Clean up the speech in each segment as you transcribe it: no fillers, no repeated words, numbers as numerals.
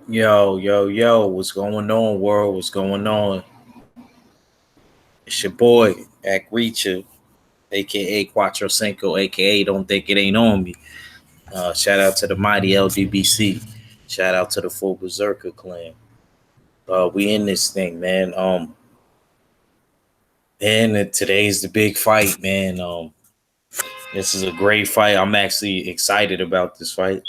Yo, yo, yo, what's going on, world? What's going on? It's your boy, Ack Reacher, aka Quattro Cinco, aka Don't Think It Ain't On Me. Shout out to the mighty LDBC. Shout out to the full Berserker clan. We in this thing, man. Today's the big fight, man. This is a great fight. I'm actually excited about this fight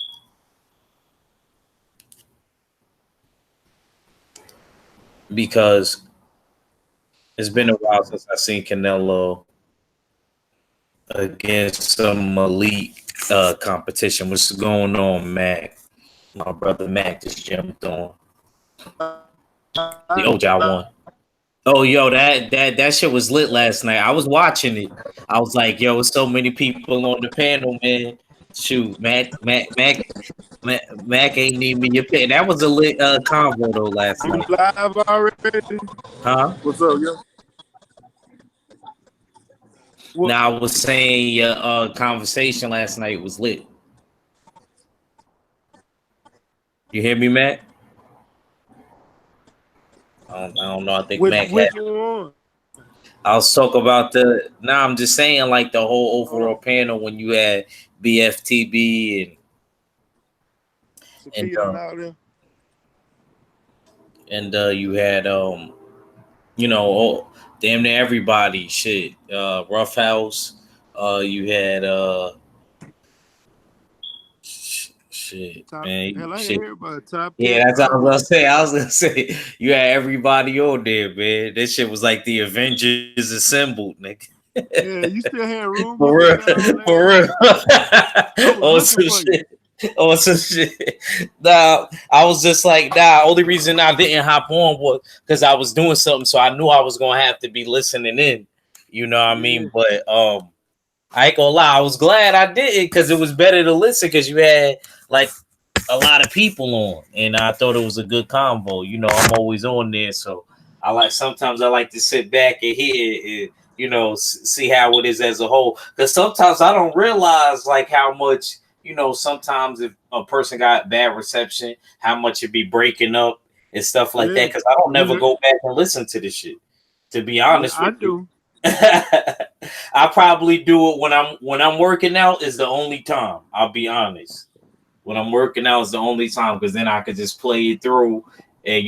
because it's been a while since I seen Canelo against some elite competition. What's going on, Mac? My brother Mac just jumped on the OJ one. Oh, yo, that shit was lit last night. I was watching it. I was like, yo, so many people on the panel, man. Shoot, Mac ain't need me your pin. That was a lit convo though last You night, live already? huh? What's up, yo? What? Now I was saying your conversation last night was lit. You hear me, Mac? I don't know. I think Which Mac had. which one? I was talking about the. Nah, I'm just saying like the whole Hold overall on. panel when you had BFTB and Shakita and all them. you had you know oh, damn near everybody shit Rough House. You had shit Top. man Hell, I ain't shit. heard about Top Yeah, Cat. that's what I All was them. gonna say. I was gonna say you had everybody on there, man. This shit was like the Avengers assembled, nigga. Yeah, you still had room For up in real, there last for night? real. I was On looking some for you. shit. On some shit. Nah, I was just like, nah. Only reason I didn't hop on was because I was doing something, so I knew I was gonna have to be listening in. You know what I Yeah. mean? But I ain't gonna lie, I was glad I did because it was better to listen because you had like a lot of people on, and I thought it was a good convo. You know, I'm always on there, so sometimes I like to sit back and hear it, see how it is as a whole. Because sometimes I don't realize like how much sometimes if a person got bad reception, how much it be breaking up and stuff like Yeah. that. Because I don't You never heard? go back and listen to this shit. To be Yeah, honest I with you. do. I probably do it when I'm working out is the only time. I'll be honest. When I'm working out is the only time because then I could just play it through and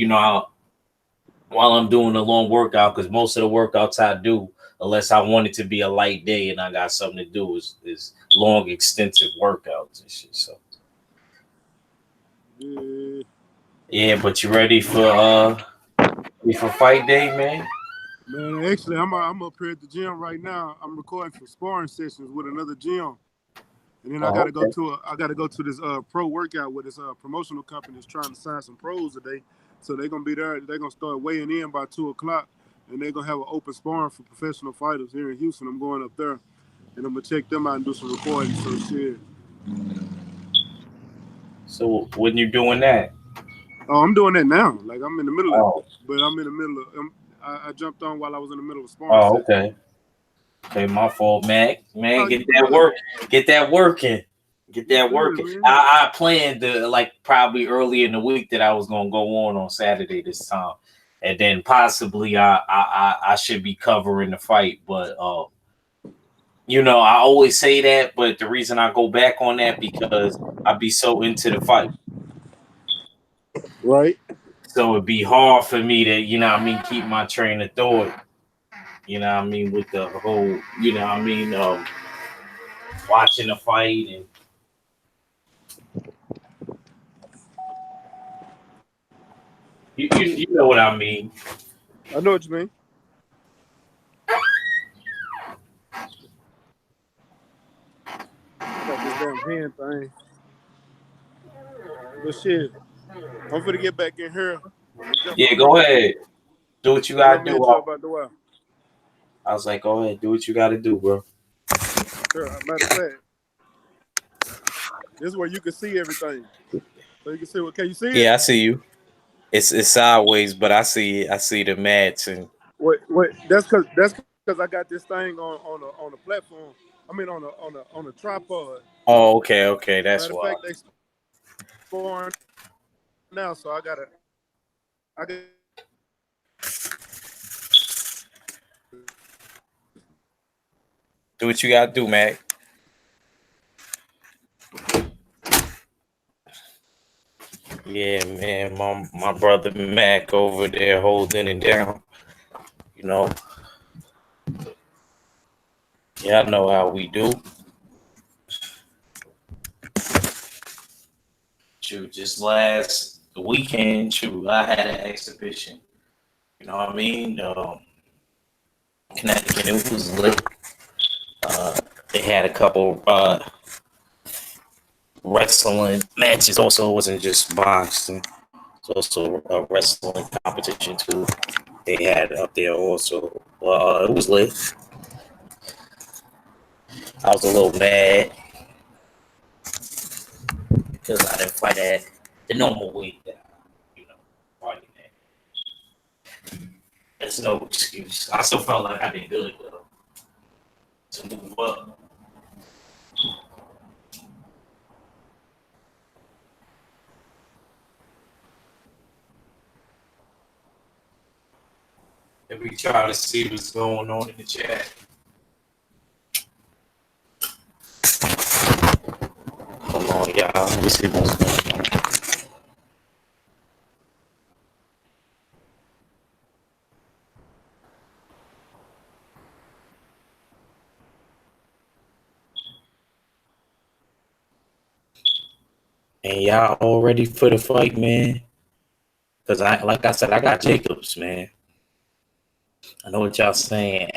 while I'm doing a long workout because most of the workouts I do, unless I want it to be a light day and I got something to do, is long extensive workouts and shit. So Yeah. yeah, but you ready for fight day, man? Man, actually, I'm up here at the gym right now. I'm recording some sparring sessions with another gym. And then Oh, okay. I gotta go to this pro workout with this promotional company that's trying to sign some pros today. So they're gonna be there. They're gonna start weighing in by 2 o'clock, and they're gonna have an open sparring for professional fighters here in Houston. I'm going up there, and I'm gonna check them out and do some recording. So shit. So when you're doing that, Oh, I'm doing that now. Like I'm in the middle of it, oh, but I'm in the middle of. I jumped on while I was in the middle of a sparring oh, session. okay. Okay, my fault, Mac. Man, Oh, get you that good? work, get that working, get You that good, working. man? I planned to like probably early in the week that I was gonna go on Saturday this time, and then possibly I should be covering the fight. But I always say that, but the reason I go back on that because I be so into the fight, Right. so it'd be hard for me to keep my train of thought. With the whole watching the fight and you know what I mean. I know what you mean. I got this damn hand thing, but shit. I'm gonna get back in here. I'm gonna jump Yeah, on go here. ahead. Do what you And I'm gotta gonna do. hit you up about the while. I was like, go ahead, do what you gotta do, bro. Sure. Matter of fact, this is where you can see everything. So you can see what can you see it? Yeah, I see you. It's sideways, but I see it. I see the mats and Wait. That's cause I got this thing on the platform. I mean on a tripod. oh, okay, okay, Matter that's of why. fact, they scoring now, so I got. Do what you gotta do, man. Yeah, man. My brother Mac over there holding it down. You know, yeah, I know how we do. Shoot, just last weekend, shoot, I had an exhibition. You know what I mean? Connecticut, it was lit. They had a couple wrestling matches. Also, it wasn't just boxing. It's also a wrestling competition too. They had up there also. It was lit. I was a little mad because I didn't fight at the normal weight that fighting at. There's no excuse. I still felt like I did good though to move up. And we try to see what's going on in the chat. Hold on, y'all. Let me see what's going on. And y'all all ready for the fight, man? Because like I said, I got Jacobs, man. I know what y'all saying.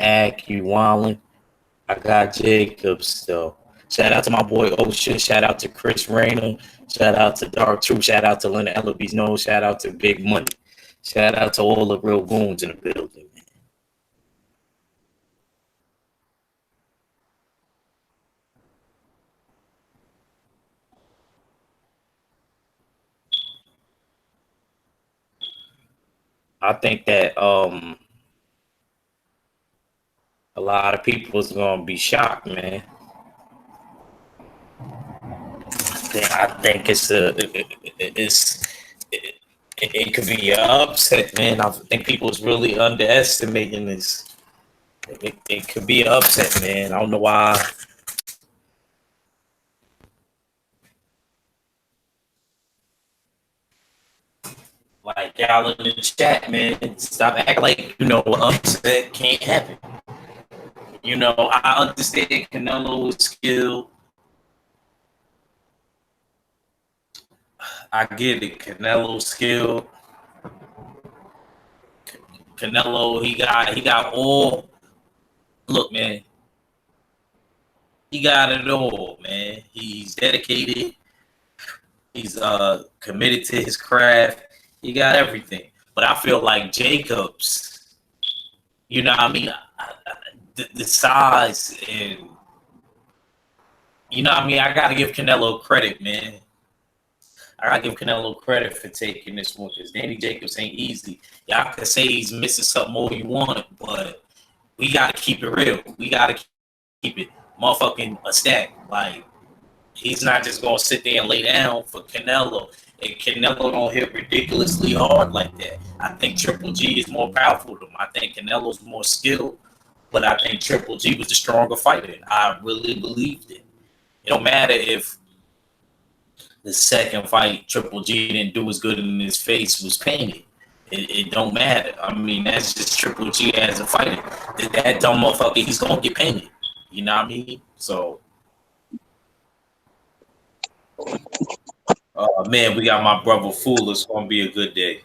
You wildin'. I got Jacobs, though. Shout out to my boy Ocean. Shout out to Chris Rayner. Shout out to Dark Truth. Shout out to Leonard Ellaby's No. Shout out to Big Money. Shout out to all the real goons in the building, man. I think that a lot of people is gonna be shocked, man. I think it could be an upset, man. I think people is really underestimating this. It could be an upset, man. I don't know why. Like y'all in the chat, man, stop acting like upset can't happen. I understand Canelo's skill. I get it, Canelo's skill. Canelo, he got all. Look, man, he got it all, man. He's dedicated. He's committed to his craft. He got everything. But I feel like Jacobs, you know what I mean? The size and you know what I mean? I gotta give Canelo credit, man. I gotta give Canelo credit for taking this one because Danny Jacobs ain't easy. Y'all can say he's missing something more you want, but we gotta keep it real. We gotta keep it motherfucking a stack. Like he's not just gonna sit there and lay down for Canelo. And Canelo don't hit ridiculously hard like that. I think Triple G is more powerful than him. I think Canelo's more skilled, but I think Triple G was the stronger fighter. I really believed it. It don't matter if the second fight Triple G didn't do as good and his face was painted. It don't matter. I mean, that's just Triple G as a fighter. That dumb motherfucker, he's gonna get painted. You know what I mean? So, man, we got my brother Fool. It's gonna be a good day.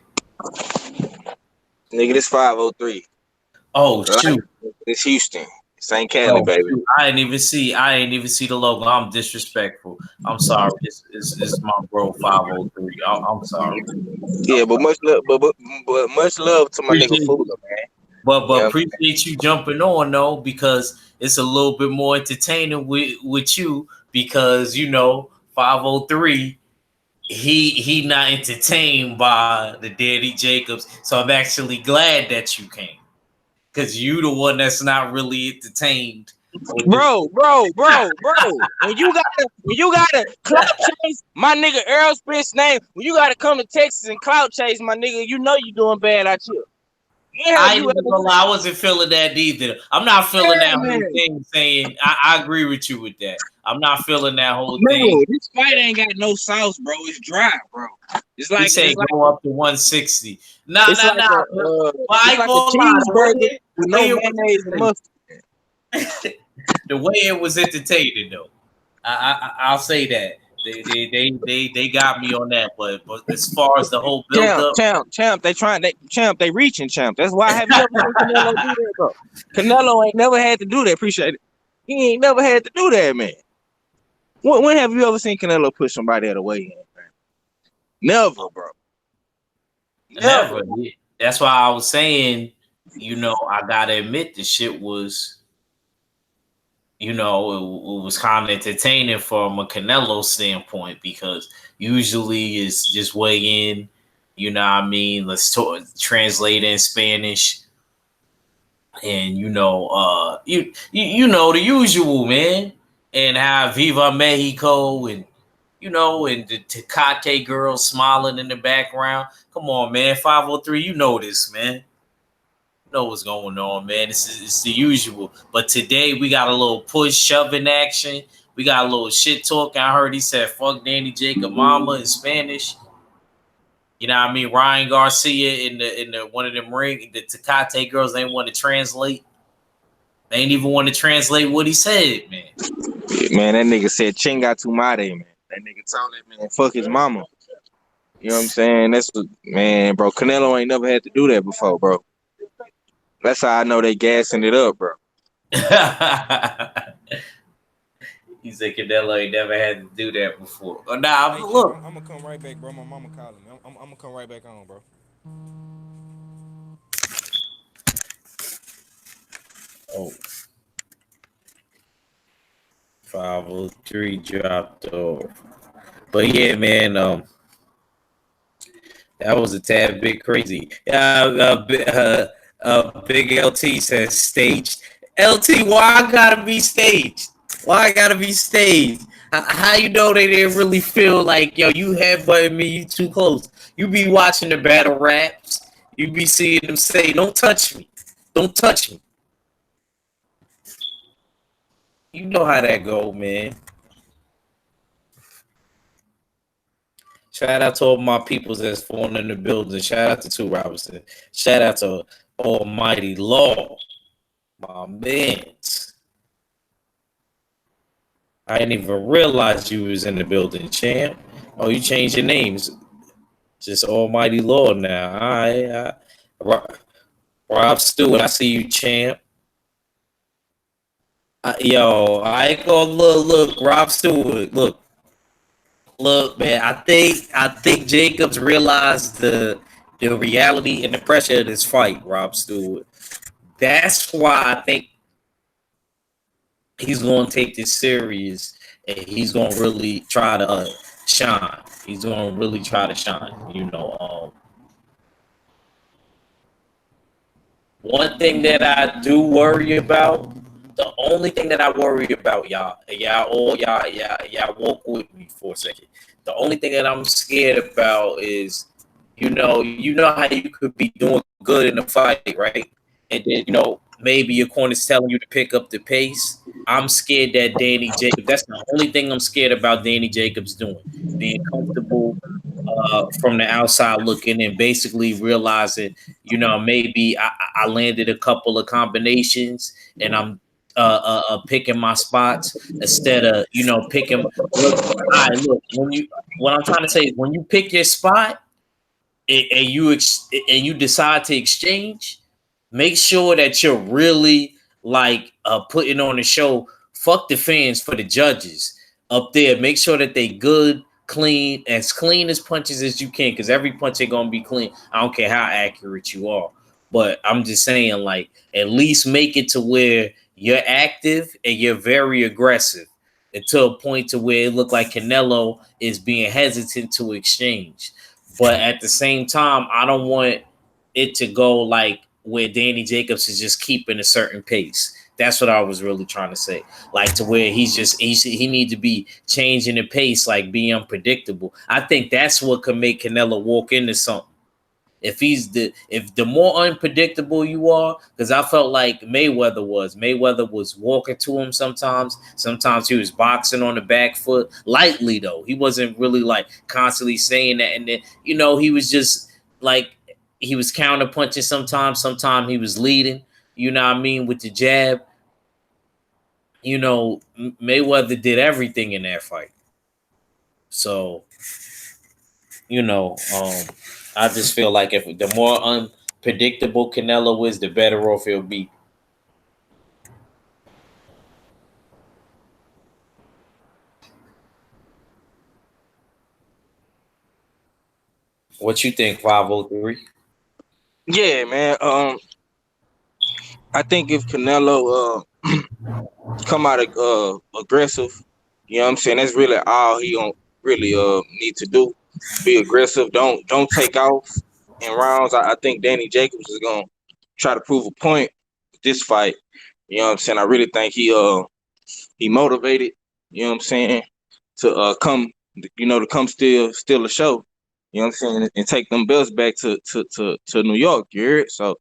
Nigga, this 503. Oh shoot! It's Houston. St. Cali, baby. Shoot. I ain't even see the logo. I'm disrespectful. I'm sorry. It's my bro 503. I'm sorry. Yeah, but much love, but much love to my nigga Fooler, man. But appreciate you jumping on though, because it's a little bit more entertaining with you because 503. He not entertained by the Danny Jacobs, so I'm actually glad that you came because you the one that's not really entertained Bro. When you gotta clout chase my nigga Earl Spence name, when you gotta come to Texas and clout chase my nigga, you know you doing bad out here. When have I you ain't even ever gonna lie, I wasn't feeling that either. I'm not feeling yeah, that whole man. thing saying I agree with you with that. I'm not feeling that whole thing. No, this fight ain't got no sauce, bro. It's dry, bro. It's He like said go up to 160. Nah. it's like But I it's ain't like a gonna lie, cheeseburger with the no way it was mayonnaise and mustard. the way it was entertaining though. I'll say that. They got me on that, but as far as the whole build up, Champ. They reaching, champ. That's why have you ever seen Canelo do that, bro? Canelo ain't never had to do that. Appreciate it. He ain't never had to do that, man. When have you ever seen Canelo push somebody out of the way, man? Never, bro. never. That's why I was saying, I gotta admit the shit was, it was kind of entertaining from a Canelo standpoint because usually it's just weigh in, you know what I mean? Let's translate in Spanish. And you know the usual, man. And how Viva Mexico and the Tecate girl smiling in the background. Come on, man. 503, you know this, man. You know what's going on, man. It's the usual. But today we got a little push shoving action. We got a little shit talking. I heard he said fuck Danny Jacob mama in Spanish. You know what I mean? Ryan Garcia in the one of them ring, the Tecate girls, they want to translate. They ain't even want to translate what he said, man. Man, that nigga said chinga tu madre, man. That nigga told that man fuck his mama. You know what I'm saying? That's what, man, bro. Canelo ain't never had to do that before, bro. That's how I know they gassing it up, bro. He said Canelo ain't never had to do that before. Nah, Hey, Champ, look. I'm gonna come right back, bro. My mama calling me. I'm gonna come right back on, bro. Oh, 503 dropped off. But yeah, man, that was a tad bit crazy. Big LT says staged. LT, why I gotta be staged? Why I gotta be staged? How you know they didn't really feel like, yo, you headbutting me, you too close. You be watching the battle raps. You be seeing them say, don't touch me. Don't touch me. You know how that go, man. Shout out to all my peoples that's falling in the building. Shout out to Two Robinson. Shout out to Almighty Law. My man. I didn't even realize you was in the building, champ. Oh, you changed your names. Just Almighty Law now. All right. Rob Stewart, I see you, champ. Yo, I ain't gonna look, Rob Stewart. Look, man. I think Jacobs realized the reality and the pressure of this fight, Rob Stewart. That's why I think he's going to take this serious and he's going to really try to shine. He's going to really try to shine. One thing that I do worry about, the only thing that I worry about, y'all walk with me for a second. The only thing that I'm scared about is, you know how you could be doing good in a fight, right? And then, maybe your corner's telling you to pick up the pace. I'm scared that Danny Jacobs, that's the only thing I'm scared about Danny Jacobs doing. Being comfortable from the outside looking and basically realizing, maybe I landed a couple of combinations and I'm picking my spots instead of, picking. Look, all right, look, what I'm trying to say is when you pick your spot and you decide to exchange, make sure that you're really like putting on the show. Fuck the fans for the judges up there. Make sure that they good, clean as punches as you can, because every punch ain't gonna be clean. I don't care how accurate you are, but I'm just saying, like, at least make it to where you're active and you're very aggressive, until a point to where it looked like Canelo is being hesitant to exchange. But at the same time, I don't want it to go like where Danny Jacobs is just keeping a certain pace. That's what I was really trying to say. Like to where he need to be changing the pace, like be unpredictable. I think that's what could make Canelo walk into something. If the more unpredictable you are, because I felt like Mayweather was walking to him sometimes. Sometimes he was boxing on the back foot lightly though. He wasn't really like constantly saying that, and then he was just like he was counter punching sometimes. Sometimes he was leading. You know what I mean with the jab. Mayweather did everything in that fight. So I just feel like if the more unpredictable Canelo is, the better off he'll be. What you think, 503? Yeah, man. I think if Canelo come out aggressive, you know what I'm saying, that's really all he don't really need to do. Be aggressive. Don't take off in rounds. I think Danny Jacobs is gonna try to prove a point with this fight. You know what I'm saying? I really think he motivated, you know what I'm saying, to come, to come steal the show. You know what I'm saying, and take them belts back to New York. You heard? So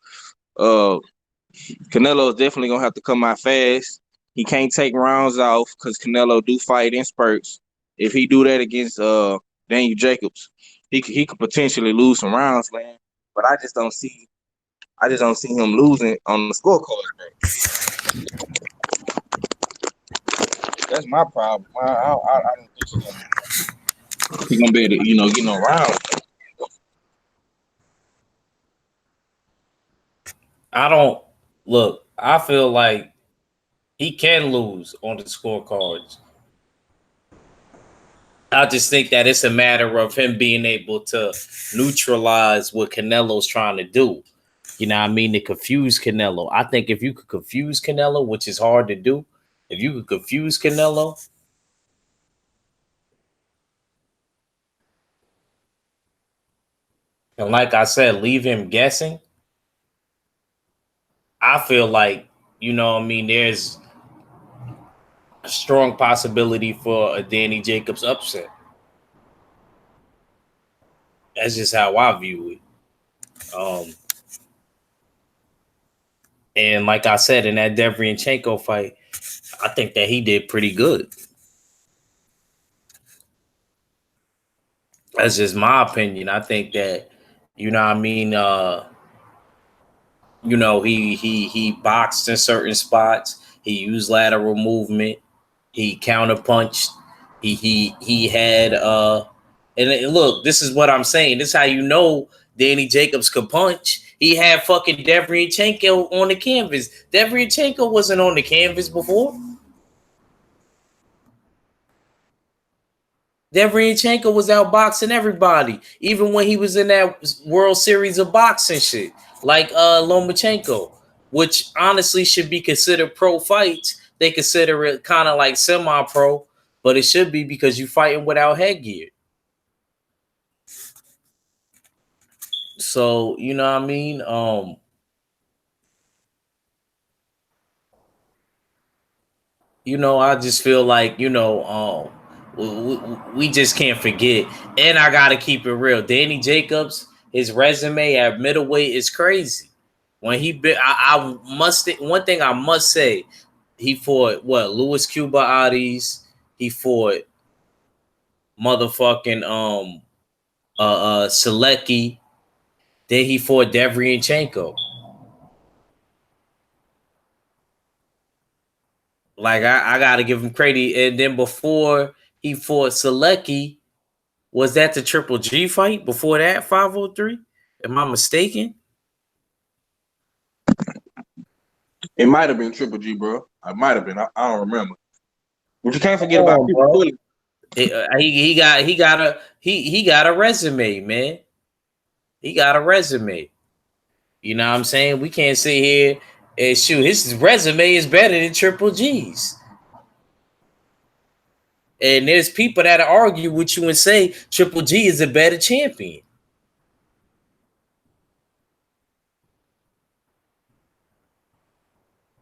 Canelo is definitely gonna have to come out fast. He can't take rounds off because Canelo do fight in spurts. If he do that against Daniel Jacobs, he could potentially lose some rounds, man. But I just don't see him losing on the scorecard, man. That's my problem. I don't think he's gonna be able to get no rounds. I don't look. I feel like he can lose on the scorecards. I just think that it's a matter of him being able to neutralize what Canelo's trying to do. You know what I mean? To confuse Canelo. I think if you could confuse Canelo, which is hard to do, if you could confuse Canelo, and like I said, leave him guessing, I feel like, there's a strong possibility for a Danny Jacobs upset. That's just how I view it. And like I said, in that Deverenchenko fight, I think that he did pretty good. That's just my opinion. I think that, he boxed in certain spots. He used lateral movement. He counterpunched. He had and look, this is what I'm saying. This is how you know Danny Jacobs could punch. He had fucking Deverenchenko on the canvas. Deverenchenko wasn't on the canvas before. Deverenchenko was outboxing everybody, even when he was in that World Series of boxing shit, like Lomachenko, which honestly should be considered pro fights. They consider it kind of like semi-pro, but it should be because you're fighting without headgear. So, you know what I mean? I just feel like, we just can't forget. And I got to keep it real. Danny Jacobs, his resume at middleweight is crazy. When he been, I must, one thing I must say, he fought what? Louis Cuba Adis. He fought motherfucking Selecki. Then he fought Deverenchenko. Like I gotta give him credit. And then before he fought Selecki, was that the Triple G fight? Before that, 503? Am I mistaken? It might have been Triple G, bro. I might have been. I don't remember. But you can't forget about people pulling. He got a resume, man. He got a resume. You know what I'm saying? We can't sit here and shoot. His resume is better than Triple G's. And there's people that argue with you and say Triple G is a better champion.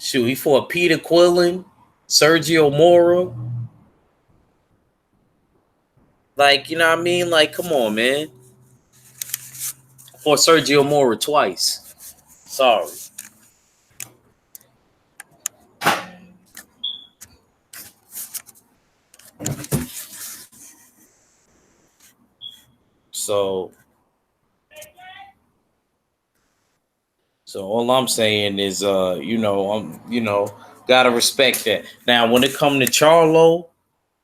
Shoot, he fought Peter Quillen, Sergio Mora. Like, you know what I mean? Like, come on, man. For Sergio Mora twice. Sorry. So all I'm saying is gotta respect that. Now when it come to Charlo,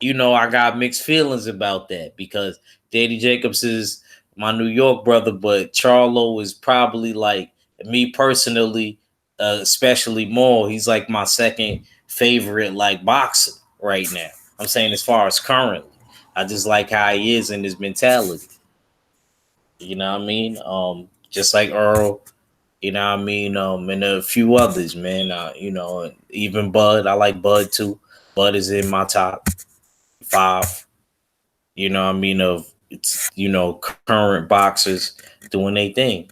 I got mixed feelings about that because Danny Jacobs is my New York brother, but Charlo is probably like me personally, especially more. He's like my second favorite like boxer right now. I'm saying as far as currently, I just like how he is and his mentality. You know what I mean? Just like Earl. You know what I mean? And a few others, man. Even Bud. I like Bud too. Bud is in my top 5. You know what I mean? Of it's current boxers doing their thing.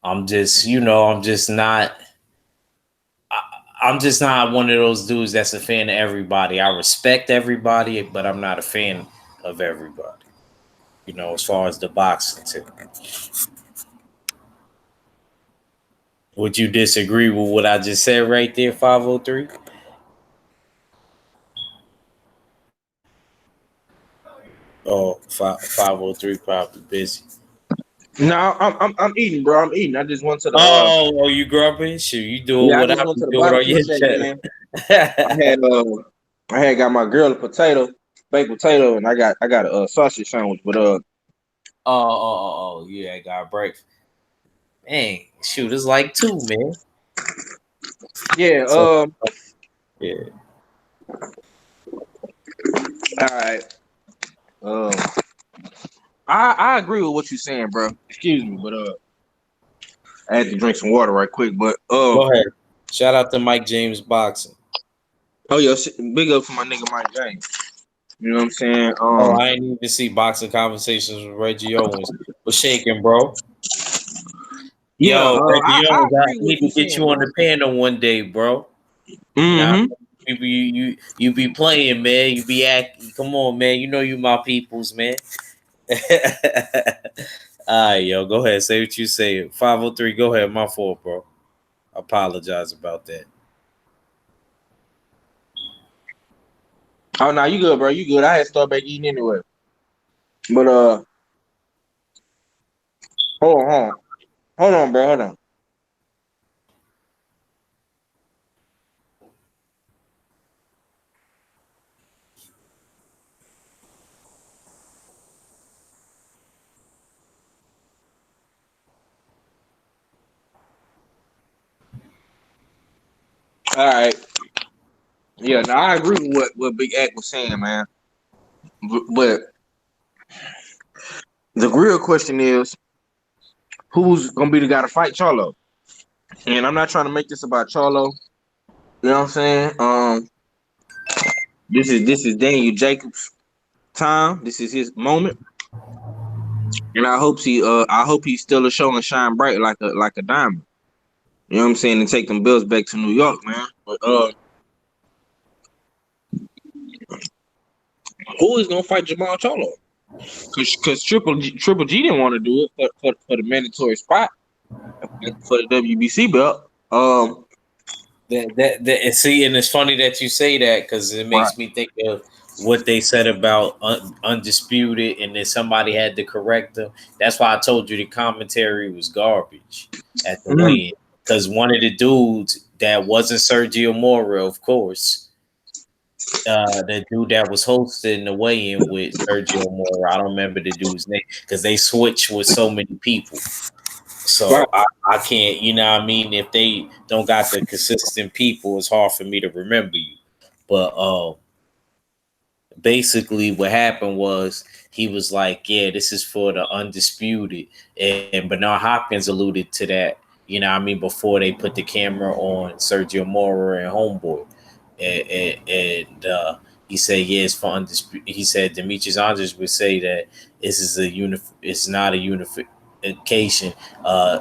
I'm just not one of those dudes that's a fan of everybody. I respect everybody, but I'm not a fan of everybody. As far as the boxing too. Would you disagree with what I just said right there, 503? Oh, 503 probably busy. No, I'm eating, bro. I'm eating. I just went to the Oh, you grumpy? Shoot, you doing yeah, I what I just went be to the doing on barbecue your shack, man. I channel. had I had got my girl a baked potato, and I got a sausage sandwich. But Yeah, I got a break. Man, shoot, it's like 2, man. yeah, So, yeah. all right. Um, I agree with what you're saying, bro. Excuse me, but I had to drink some water right quick. But Go ahead. Shout out to Mike James Boxing. oh yeah, big up for my nigga Mike James. You know what I'm saying? Oh, I ain't even see Boxing Conversations with Reggie Owens. What's shaking, bro? Yeah, Yo, Reggie I Owens, I agree with need what to you're get saying, you on bro. the panel one day, bro. You know, Mm-hmm. you be playing, man. You be acting. Come on, man. You know you my peoples, man. All right, yo, go ahead. Say what you say. 503, go ahead. My fault, bro. I apologize about that. Oh no, you good, bro. You good. I had to start back eating anyway. But hold on, bro. Hold on. All right. Yeah, no, I agree with what Big Act was saying, man. But the real question is, who's gonna be the guy to fight Charlo? And I'm not trying to make this about Charlo. You know what I'm saying? This is Daniel Jacobs' time. This is his moment, and I hope he's still a show and shine bright like a diamond. You know what I'm saying? And take them Bills back to New York, man. But who is gonna fight Jamal Charlo? Because Triple G didn't want to do it for the mandatory spot for the WBC belt. And see, and it's funny that you say that because it Right. makes me think of what they said about undisputed, and then somebody had to correct them. That's why I told you the commentary was garbage at the Mhm. weigh-in because one of the dudes that wasn't Sergio Mora, of course, the dude that was hosting the weigh-in with Sergio Mora, I don't remember the dude's name because they switched with so many people. Right. So I can't, you know what I mean? If they don't got the consistent people, it's hard for me to remember you. But basically what happened was he was like, yeah, this is for the undisputed. And Bernard Hopkins alluded to that, you know what I mean, before they put the camera on Sergio Mora and Homeboy. And he said, yeah, it's for undisputed. He said Demetrius Andres would say that this is it's not a unification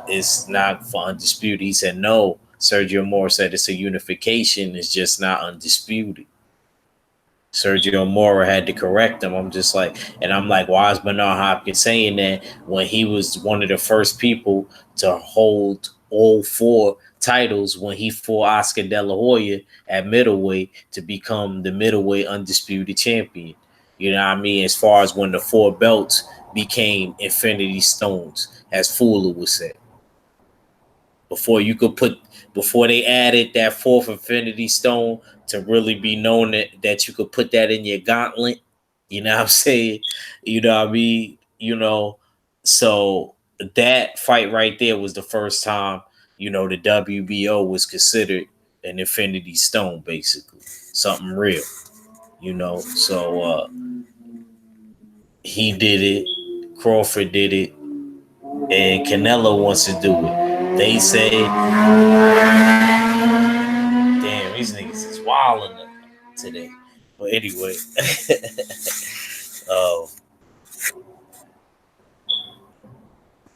is not for undisputed. He said no. Sergio Moore said it's a unification. It's just not undisputed. Sergio Mora had to correct him. I'm just like, and I'm like, why is Bernard Hopkins saying that when he was one of the first people to hold all 4 titles when he fought Oscar De La Hoya at middleweight to become the middleweight undisputed champion? You know what I mean? As far as when the 4 belts became Infinity Stones, as Fuller would say. Before they added that 4th Infinity Stone to really be known that you could put that in your gauntlet. You know what I'm saying? You know what I mean? So that fight right there was the first time, the WBO was considered an Infinity Stone, basically. Something real. So he did it, Crawford did it, and Canelo wants to do it. They say, damn, these niggas is wilding today. But anyway, uh,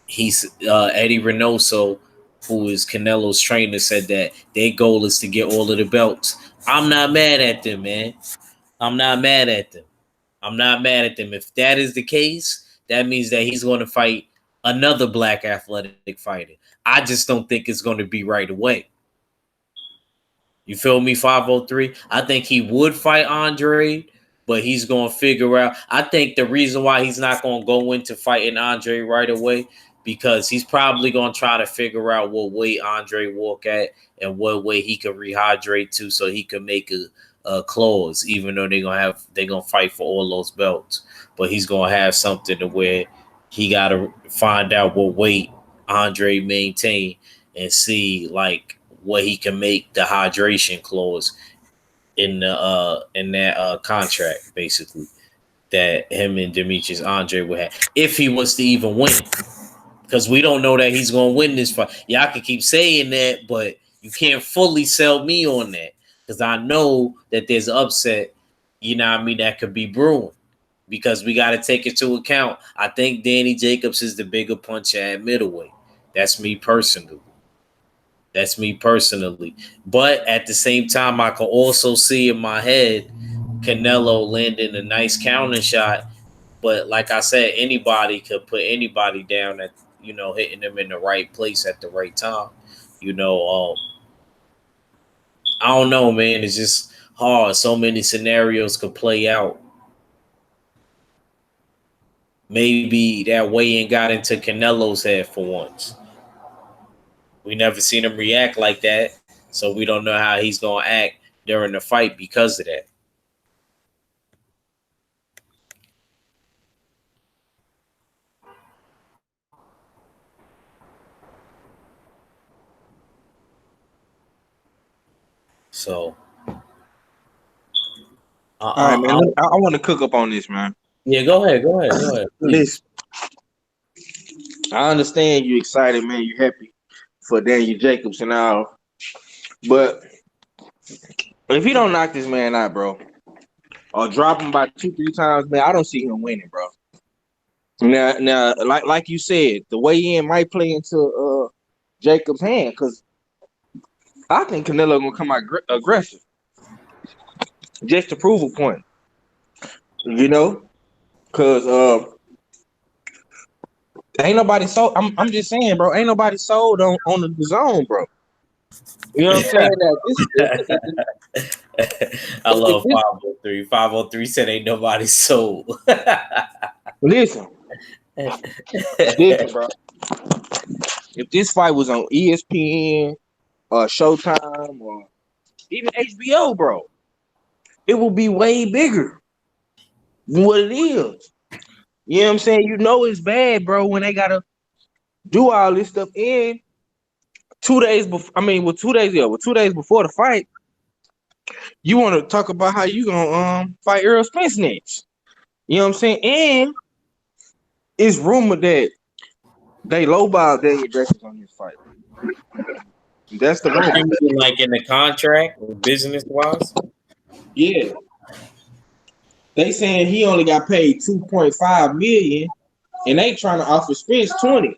he's Eddie Reynoso, who is Canelo's trainer, said that their goal is to get all of the belts. I'm not mad at them, man. I'm not mad at them. If that is the case, that means that he's going to fight another black athletic fighter. I just don't think it's going to be right away. You feel me, 503? I think he would fight Andre, but he's going to figure out. I think the reason why he's not going to go into fighting Andre right away, because he's probably going to try to figure out what weight Andre walk at and what weight he can rehydrate to so he can make a clause, even though they're gonna fight for all those belts. But he's gonna have something to where he gotta find out what weight Andre maintain and see like what he can make the hydration clause in that contract, basically, that him and Demetrius Andre would have if he was to even win. Because we don't know that he's gonna win this fight. Y'all can keep saying that, but you can't fully sell me on that. Because I know that there's upset, that could be brewing. Because we got to take into account. I think Danny Jacobs is the bigger puncher at middleweight. That's me personally. But at the same time, I can also see in my head Canelo landing a nice counter shot. But like I said, anybody could put anybody down at, hitting them in the right place at the right time. I don't know, man. It's just hard. So many scenarios could play out. Maybe that weigh-in got into Canelo's head for once. We never seen him react like that, so we don't know how he's going to act during the fight because of that. So, all right, man. I want to cook up on this, man. Yeah, go ahead. Listen, I understand you excited, man. You happy for Daniel Jacobs and all, but if he don't knock this man out, bro, or drop him by 2-3 times, man, I don't see him winning, bro. Now, like you said, the weigh-in might play into Jacobs' hand because I think Canelo gonna come out aggressive just to prove a point, because ain't nobody sold. I'm just saying, bro, ain't nobody sold on the zone, bro. You know what I'm saying? I love 503. 503 said ain't nobody sold. Listen, bro. If this fight was on ESPN or Showtime or even HBO, bro, it will be way bigger than what it is. You know what I'm saying? It's bad, bro, when they gotta do all this stuff in 2 days before. 2 days, 2 days before the fight. You want to talk about how you gonna fight Earl Spence next? You know what I'm saying? And it's rumored that they lowballed Daniel Jacobs on this fight. That's the rumor. Like in the contract, business wise. Yeah. They saying he only got paid $2.5 million, and they trying to offer Spence $20.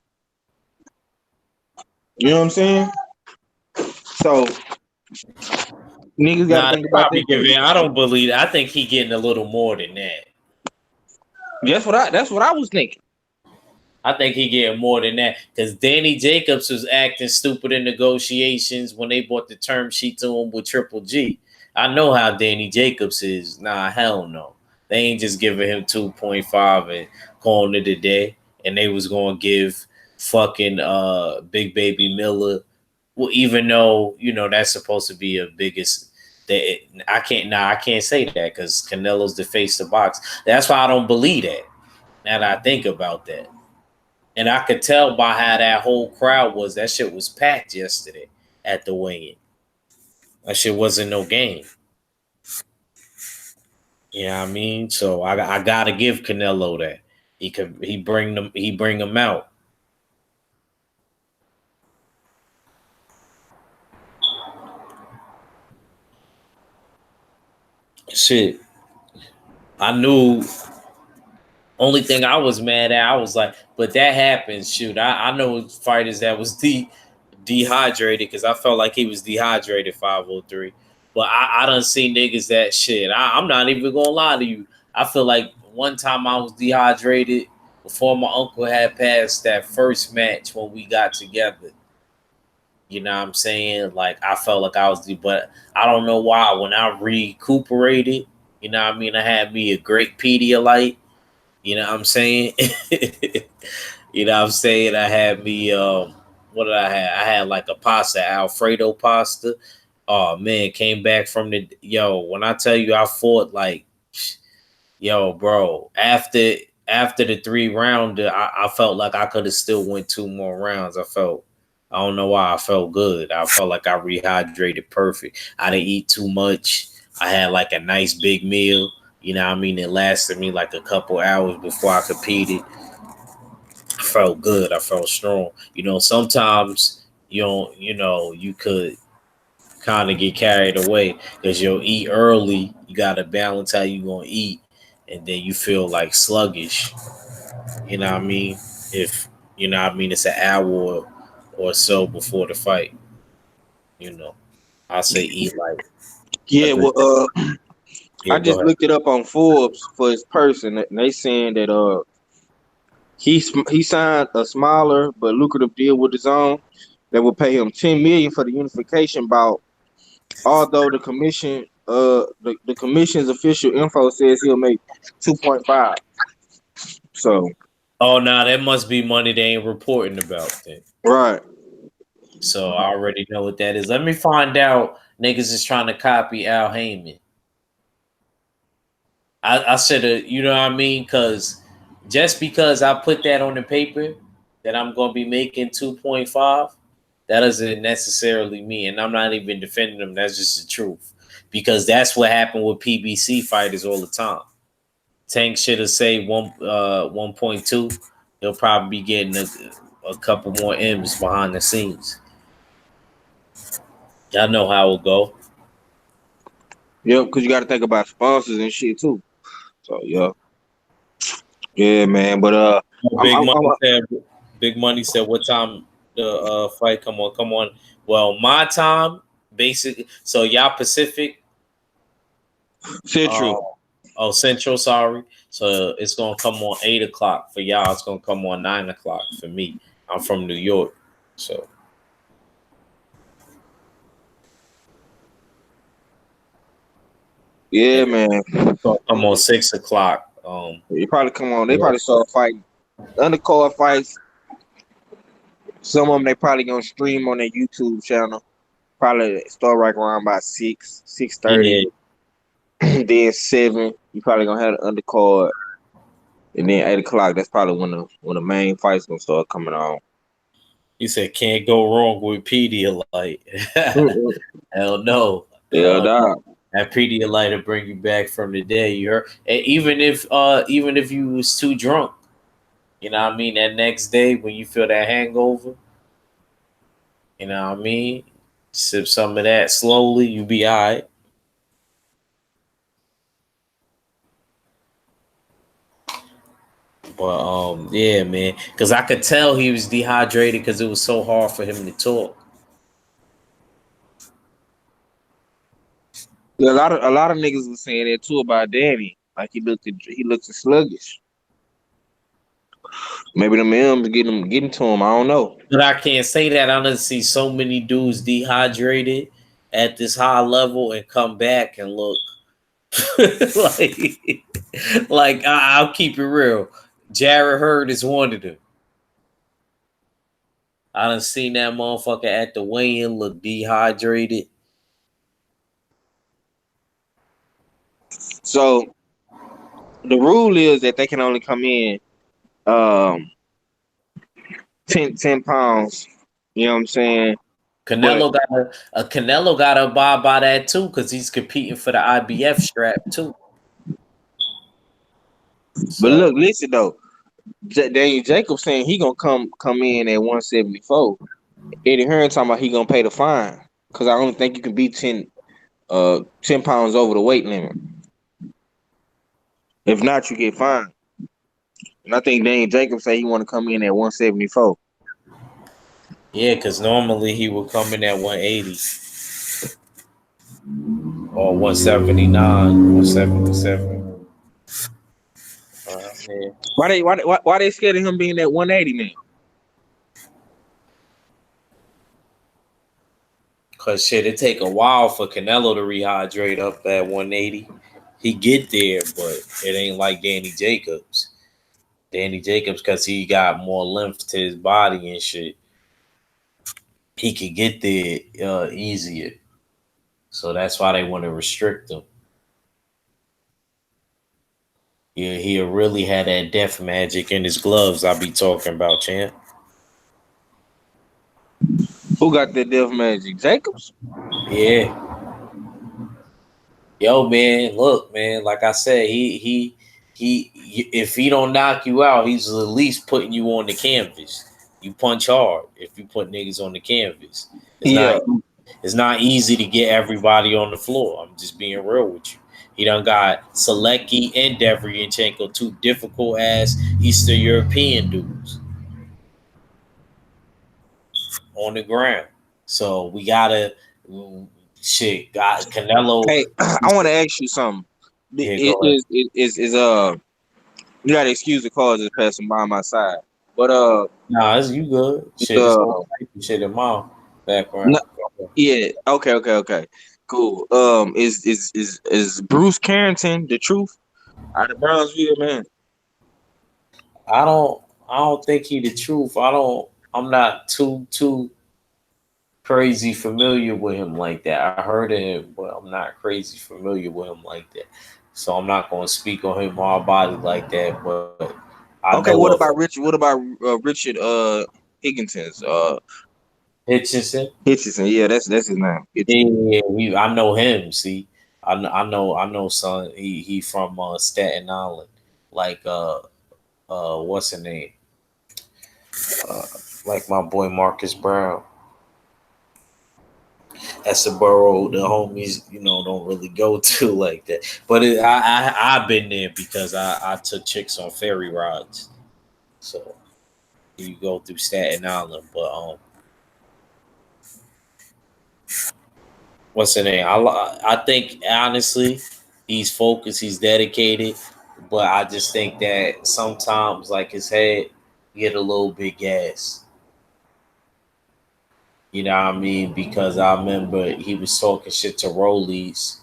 You know what I'm saying? So niggas got to Nah, they think about probably that. giving. I don't believe. I think he getting a little more than that. That's what I was thinking. I think he getting more than that because Danny Jacobs was acting stupid in negotiations when they brought the term sheet to him with Triple G. I know how Danny Jacobs is. Nah, hell no. They ain't just giving him 2.5 and calling it a day. And they was gonna give fucking Big Baby Miller. Well, even though that's supposed to be a biggest. I can't say that because Canelo's the face of the box. That's why I don't believe that. Now that I think about that. And I could tell by how that whole crowd was. That shit was packed yesterday at the weigh-in. That shit wasn't no game. You know what I mean? So I gotta give Canelo that. He bring them out. Shit. I knew only thing I was mad at, I was like, but that happens. Shoot, I know fighters that was dehydrated because I felt like he was dehydrated 503. But I done seen niggas that shit. I'm not even gonna lie to you. I feel like one time I was dehydrated before my uncle had passed that first match when we got together. You know what I'm saying? Like I felt like I was but I don't know why. When I recuperated, you know what I mean? I had me a great Pedialyte. You know what I'm saying? You know what I'm saying? I had me what did I have? I had like a pasta, Alfredo pasta. Oh man, came back from when I tell you I fought like bro, after the 3 rounder, I felt like I could have still went 2 more rounds. I don't know why I felt good. I felt like I rehydrated perfect. I didn't eat too much. I had like a nice big meal. You know what I mean? It lasted me like a couple hours before I competed. I felt good. I felt strong. Sometimes you could kind of get carried away because you'll eat early. You got to balance how you going to eat. And then you feel like sluggish. You know what I mean? If, it's an hour or so before the fight. I say eat like a Yeah, good. well, Yeah, I go just ahead. looked it up on Forbes for his person, and they saying that he signed a smaller but lucrative deal with his own that will pay him $10 million for the unification bout. Although the commission's official info says he'll make 2.5. So Oh, nah, that must be money they ain't reporting about then. right. So I already know what that is. Let me find out. Niggas is trying to copy Al Heyman. I should have, you know what I mean? Because just because I put that on the paper that I'm going to be making 2.5, that doesn't necessarily mean, and I'm not even defending them. That's just the truth. Because that's what happened with PBC fighters all the time. Tank should have saved 1.2. He'll probably be getting a couple more M's behind the scenes. Y'all know how it go. Yep, because you got to think about sponsors and shit too. So yeah, man. But Big I'm Money said. Big Money said, "What time the fight? Come on, come on." Well, my time, basically. So y'all Pacific. Central. Central. Sorry. So it's gonna come on 8 o'clock for y'all. It's gonna come on 9 o'clock for me. I'm from New York, so Yeah, and man. it's gonna come on 6 o'clock. You probably come on. They probably West start fighting undercard fights. Some of them they probably gonna stream on their YouTube channel. Probably start right around by 6:30. Yeah, Then 7. You probably gonna have the undercard, and then 8 o'clock. That's probably when the main fights gonna start coming on. you said can't go wrong with Pedialyte. Hell no. Yeah, dog. That Pedialyte will bring you back from the day you heard. And even if you was too drunk, you know what I mean, that next day when you feel that hangover, you know what I mean, sip some of that slowly, you be all right. But yeah, man, because I could tell he was dehydrated because it was so hard for him to talk. Yeah, a lot of niggas was saying that too about Danny. Like he looked sluggish. Maybe the M's getting to him. I don't know. But I can't say that. I done see so many dudes dehydrated at this high level and come back and look like, I'll keep it real. Jared Hurd is one of them. I done seen that motherfucker at the weigh-in look dehydrated. So the rule is that they can only come in um 10 pounds. You know what I'm saying? But Canelo gotta abide by that too, because he's competing for the IBF strap too. So look, listen though. Daniel Jacobs saying he gonna come in at 174. Eddie Hearn talking about he gonna pay the fine because I don't think you can be 10 pounds over the weight limit. If not, you get fined. And I think Daniel Jacobs say he want to come in at 174. yeah, because normally he would come in at 180 or 179, 177. Yeah. Why they scared of him being at 180 now? Cause shit, it take a while for Canelo to rehydrate up at 180. He get there, but it ain't like Danny Jacobs. Danny Jacobs, cause he got more length to his body and shit, he could get there easier. So that's why they want to restrict him. Yeah, he really had that death magic in his gloves. I be talking about, champ. Who got that death magic? Jacobs? Yeah. Yo, man, look, man. Like I said, he. If he don't knock you out, he's at least putting you on the canvas. You punch hard if you put niggas on the canvas. Yeah. It's not easy to get everybody on the floor. I'm just being real with you. He done got Selecki and Devryanchenko, two difficult ass Eastern European dudes on the ground. So we gotta got Canelo. Hey, I want to ask you something. Here, go ahead. You gotta excuse the cars that's passing by my side, but Nah, you good. Shit, it's all type of shit in my background. yeah, okay, cool. Is Bruce Carrington the truth out of Brownsville, man? I don't think he the truth. I'm not too crazy familiar with him like that. I heard of him, but I'm not crazy familiar with him like that. So I'm not gonna speak on him hard body like that. But I Okay, know what of about Richard? What about Richard Higginson's Hitchison. Hitchison? Yeah, that's his name. Yeah, I know him. See, I know, son. He from Staten Island. Like what's his name? Like my boy Marcus Brown. That's a borough the homies, don't really go to like that. But I've been there because I took chicks on ferry rides. So you go through Staten Island, but what's the name? I think honestly, he's focused, he's dedicated, but I just think that sometimes like his head get a little bit gas. You know what I mean? Because I remember he was talking shit to Rollies,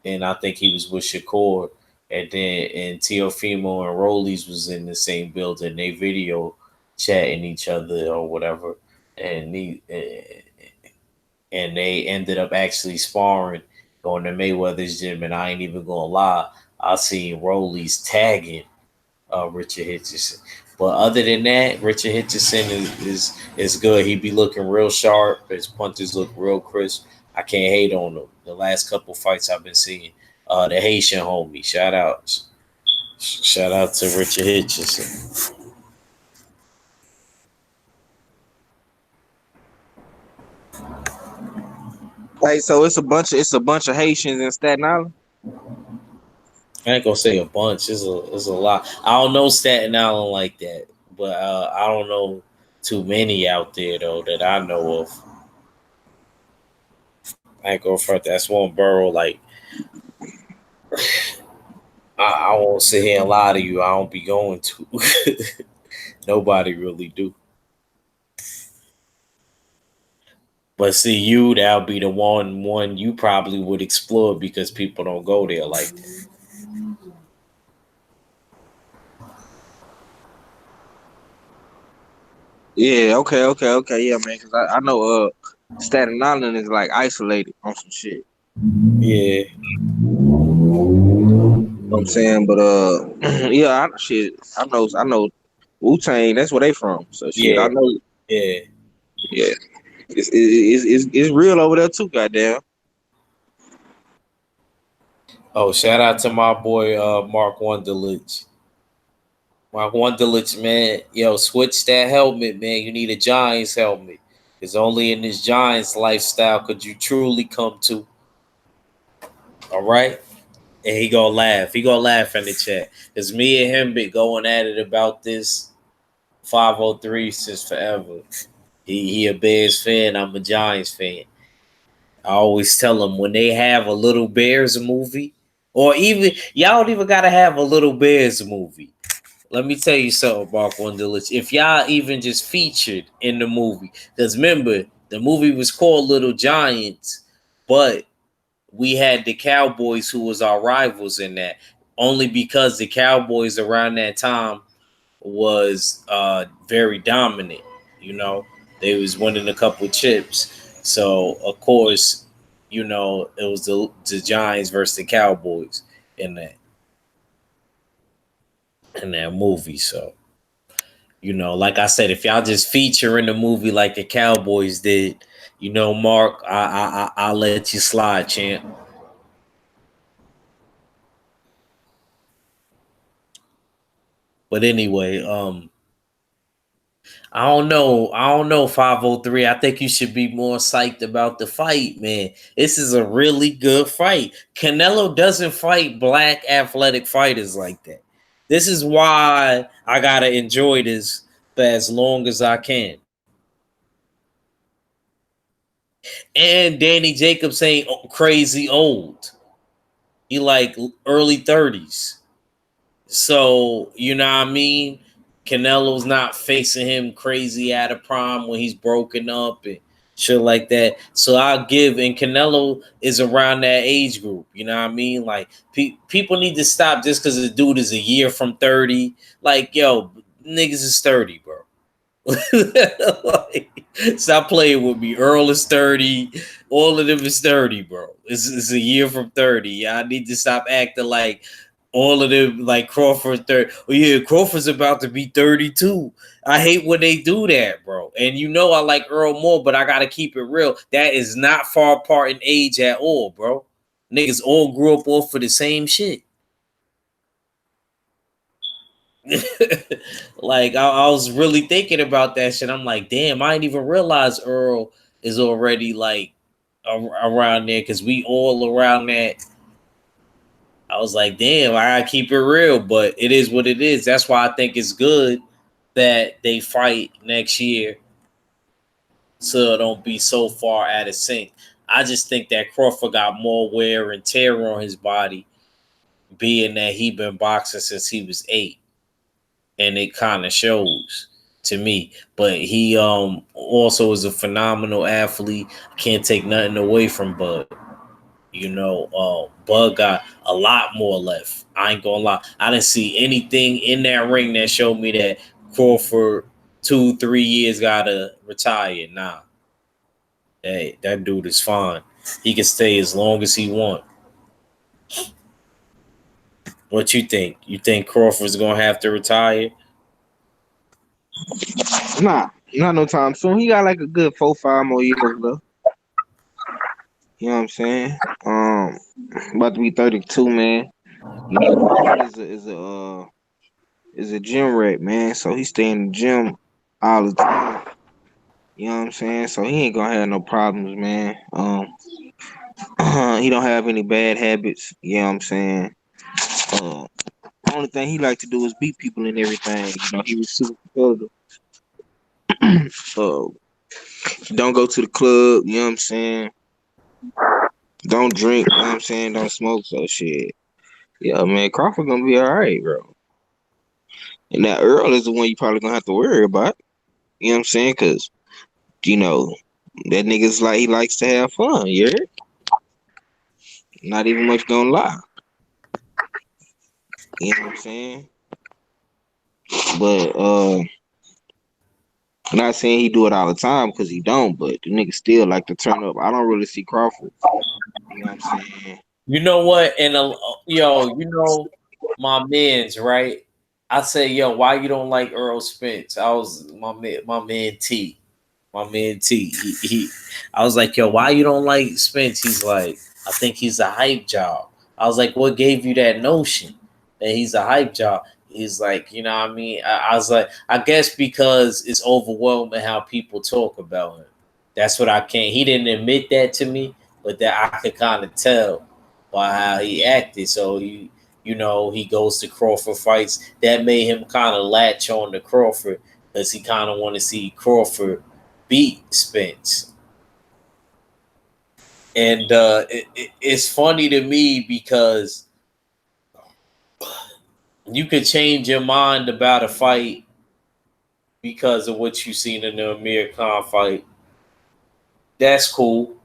and I think he was with Shakur, and Teofimo and Rollies was in the same building. They video chatting each other or whatever, and they ended up actually sparring, going to Mayweather's gym. And I ain't even gonna lie, I seen Rollies tagging Richard Hitchison. But other than that, Richard Hitchison is good. He be looking real sharp. His punches look real crisp. I can't hate on him. The last couple fights I've been seeing, the Haitian homie, shout out to Richard Hitchison. Hey, so it's a bunch of Haitians in Staten Island. I ain't gonna say a bunch. It's a lot. I don't know Staten Island like that, but I don't know too many out there though that I know of. I ain't gonna front. That's one borough. Like I won't sit here and lie to you. I don't be going to. Nobody really do. But see, you that'll be the one you probably would explore because people don't go there like that. Yeah, okay, yeah, man. Cause I know Staten Island is like isolated on some shit. Yeah, You know what I'm saying? But yeah, I know Wu Tang. That's where they from. So shit, I yeah, know. yeah. Yeah, it's real over there too. Goddamn. Oh, shout out to my boy Mark Wonderlich. Mark Wonderlich, man. Yo, switch that helmet, man. You need a Giants helmet. Because only in this Giants lifestyle could you truly come to. All right? And he gonna laugh. He gonna laugh in the chat. Because me and him been going at it about this 503 since forever. He a Bears fan. I'm a Giants fan. I always tell him when they have a Little Bears movie, or even y'all don't even gotta have a Little Bears movie. Let me tell you something, Mark Wunderlich. If y'all even just featured in the movie, because remember the movie was called Little Giants, but we had the Cowboys who was our rivals in that. Only because the Cowboys around that time was very dominant. You know, they was winning a couple chips. So of course, you know, it was the Giants versus the Cowboys in that movie. So, you know, like I said, if y'all just feature in the movie like the Cowboys did, you know, Mark, I'll let you slide, champ. But anyway, I don't know. I don't know, 503. I think you should be more psyched about the fight, man. This is a really good fight. Canelo doesn't fight black athletic fighters like that. This is why I gotta enjoy this for as long as I can. And Danny Jacobs ain't crazy old. He like early 30s. So, you know what I mean? Canelo's not facing him crazy out of prime when he's broken up and shit like that. So I'll give, and Canelo is around that age group. You know what I mean? Like, people need to stop just because the dude is a year from 30. Like, yo, niggas is 30, bro. Like, stop playing with me. Earl is 30. All of them is 30, bro. It's a year from 30. Y'all need to stop acting like all of them, like Crawford 30. Oh, yeah, Crawford's about to be 32. I hate when they do that, bro. And you know I like Earl more, but I got to keep it real. That is not far apart in age at all, bro. Niggas all grew up off of the same shit. Like I was really thinking about that shit. I'm like, damn, I didn't even realize Earl is already like around there because we all around that. I was like, damn, I gotta keep it real, but it is what it is. That's why I think it's good that they fight next year, so it don't be so far out of sync. I just think that Crawford got more wear and tear on his body, being that he been boxing since he was 8. And it kind of shows to me. But he also is a phenomenal athlete. Can't take nothing away from Bud. You know, Bud got a lot more left. I ain't gonna lie. I didn't see anything in that ring that showed me that Crawford 2-3 years gotta retire. Nah. Hey, that dude is fine. He can stay as long as he want. What you think? You think Crawford's gonna have to retire? Nah, not no time soon. He got like a good 4-5 more years left. You know what I'm saying? About to be 32, man. You know, is a gym rat, man. So he stay in the gym all the time. You know what I'm saying? So he ain't gonna have no problems, man. He don't have any bad habits. You know what I'm saying? Only thing he liked to do was beat people and everything. You know, he was super competitive. So don't go to the club, you know what I'm saying? Don't drink, you know what I'm saying? Don't smoke, so shit. Yeah, man, Crawford gonna be alright, bro. And that Earl is the one you probably gonna have to worry about. You know what I'm saying? Cause, you know, that nigga's like he likes to have fun, yeah? Not even much gonna lie. You know what I'm saying? But I'm not saying he do it all the time because he don't, but the nigga still like to turn up. I don't really see Crawford. You know what I'm saying? You know what? And my man's right. I say, yo, why you don't like Earl Spence? I was my man T. My man T. I was like, yo, why you don't like Spence? He's like, I think he's a hype job. I was like, what gave you that notion that he's a hype job? He's like, you know what I mean? I was like, I guess because it's overwhelming how people talk about him. That's what I can't. He didn't admit that to me, but that I could kind of tell by how he acted. So he goes to Crawford fights. That made him kind of latch on to Crawford because he kind of want to see Crawford beat Spence. And it's funny to me because you could change your mind about a fight because of what you seen in the Amir Khan fight. That's cool.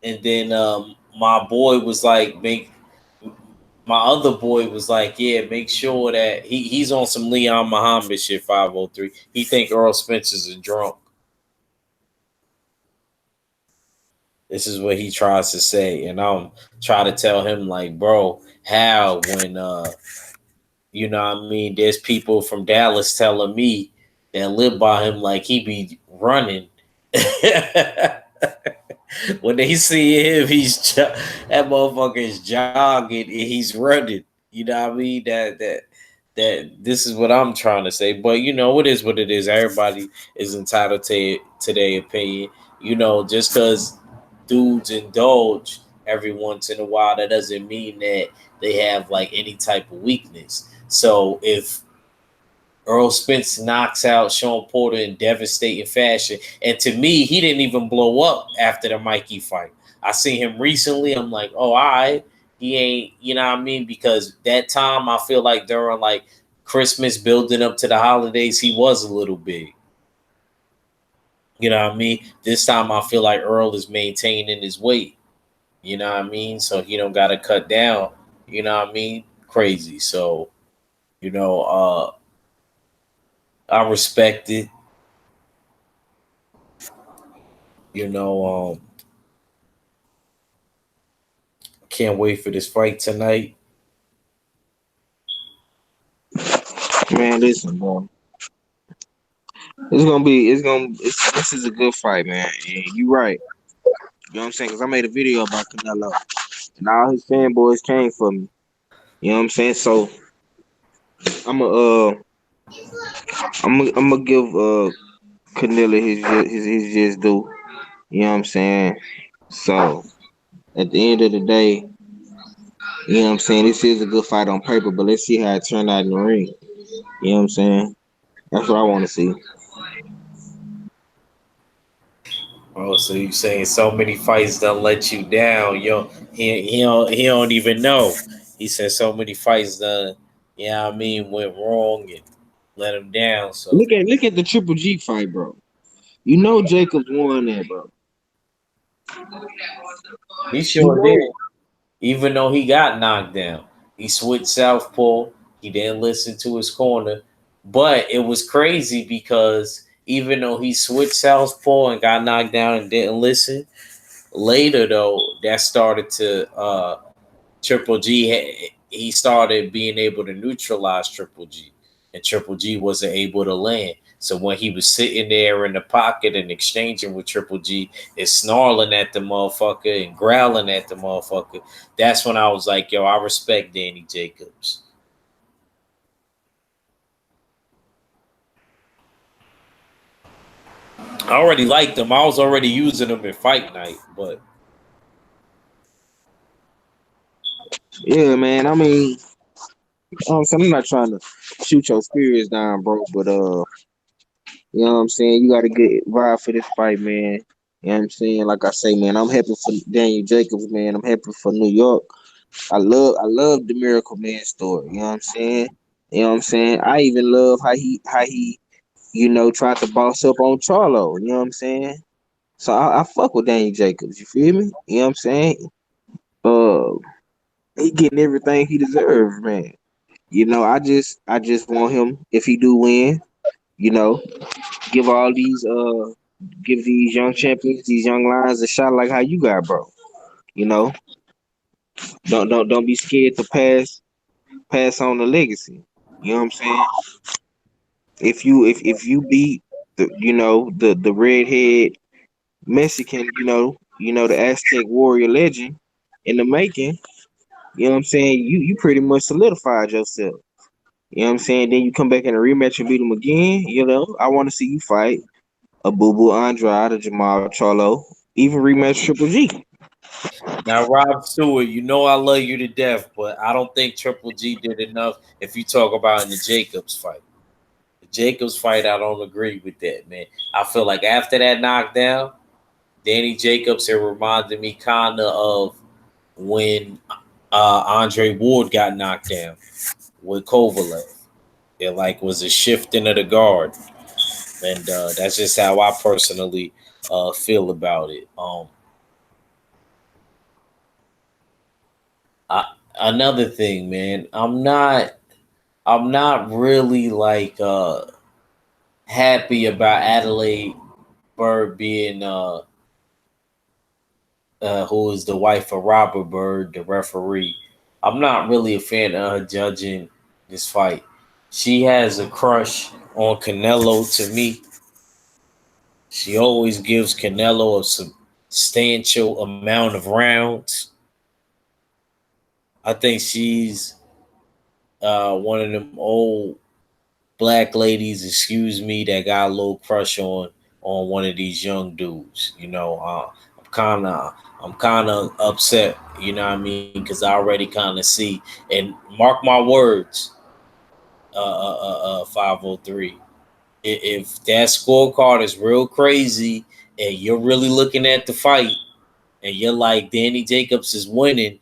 And then my boy was like, my other boy was like, yeah, make sure that he's on some Leon Muhammad shit, 503. He think Earl Spence is a drunk. This is what he tries to say. And I'm trying to tell him, like, bro, how when you know what I mean, there's people from Dallas telling me that live by him like he be running. When they see him, that motherfucker is jogging and he's running. You know what I mean? That this is what I'm trying to say. But it is what it is. Everybody is entitled to their opinion. Just because dudes indulge every once in a while, that doesn't mean that they have like any type of weakness. So if Earl Spence knocks out Sean Porter in devastating fashion. And to me, he didn't even blow up after the Mikey fight. I seen him recently. I'm like, oh, all right. He ain't, you know what I mean? Because that time I feel like during like Christmas building up to the holidays, he was a little big. You know what I mean? This time I feel like Earl is maintaining his weight. You know what I mean? So he don't got to cut down. You know what I mean? Crazy. So, you know, I respect it. Can't wait for this fight tonight. Man, listen, bro. This is a good fight, man. And you right. You know what I'm saying? Because I made a video about Canelo. And all his fanboys came for me. You know what I'm saying? So I'm gonna I'm gonna give Canelo his just due. You know what I'm saying? So at the end of the day, you know what I'm saying, this is a good fight on paper, but let's see how it turned out in the ring. You know what I'm saying? That's what I want to see. Oh, so you saying so many fights don't let you down? He don't even know. He said so many fights done. Yeah, I mean went wrong and let him down. So Look at the Triple G fight, bro. You know Jacobs won that, bro. he You sure did. know. Even though he got knocked down, he switched southpaw. He didn't listen to his corner, but it was crazy because even though he switched southpaw and got knocked down and didn't listen, later though that started to Triple G. He started being able to neutralize Triple G, and Triple G wasn't able to land. So when he was sitting there in the pocket and exchanging with Triple G and snarling at the motherfucker and growling at the motherfucker, that's when I was like, yo, I respect Danny Jacobs. I already liked him. I was already using him in fight night, but Yeah, man. I mean, I'm not trying to shoot your spirits down, bro, but you know what I'm saying? You got a good vibe for this fight, man. You know what I'm saying? Like I say, man, I'm happy for Daniel Jacobs, man. I'm happy for New York. I love the Miracle Man story. You know what I'm saying? You know what I'm saying? I even love how he tried to boss up on Charlo. You know what I'm saying? So I fuck with Daniel Jacobs. You feel me? You know what I'm saying? Uh, he getting everything he deserves, man. I just want him, if he do win, you know, give all these give these young champions, these young lions a shot like how you got, bro. You know, don't be scared to pass on the legacy. You know what I'm saying? If you beat the redhead Mexican, the Aztec warrior legend in the making, you know what I'm saying? You pretty much solidified yourself. You know what I'm saying? Then you come back in a rematch and beat him again. I want to see you fight a Boo Boo Andrade, a Jamal Charlo, even rematch Triple G. Now, Rob Stewart, you know I love you to death, but I don't think Triple G did enough if you talk about in the Jacobs fight. The Jacobs fight, I don't agree with that, man. I feel like after that knockdown, Danny Jacobs, it reminded me kind of when Andre Ward got knocked down with Kovalev. It like was a shifting of the guard, and that's just how I personally feel about it. Another thing, man, I'm not really like happy about Adelaide Bird being who is the wife of Robert Bird, the referee. I'm not really a fan of her judging this fight. She has a crush on Canelo to me. She always gives Canelo a substantial amount of rounds. I think she's one of them old black ladies, excuse me, that got a little crush on one of these young dudes. I'm kind of upset. You know what I mean? Because I already kind of see, and mark my words, 503. If that scorecard is real crazy, and you're really looking at the fight, and you're like Danny Jacobs is winning,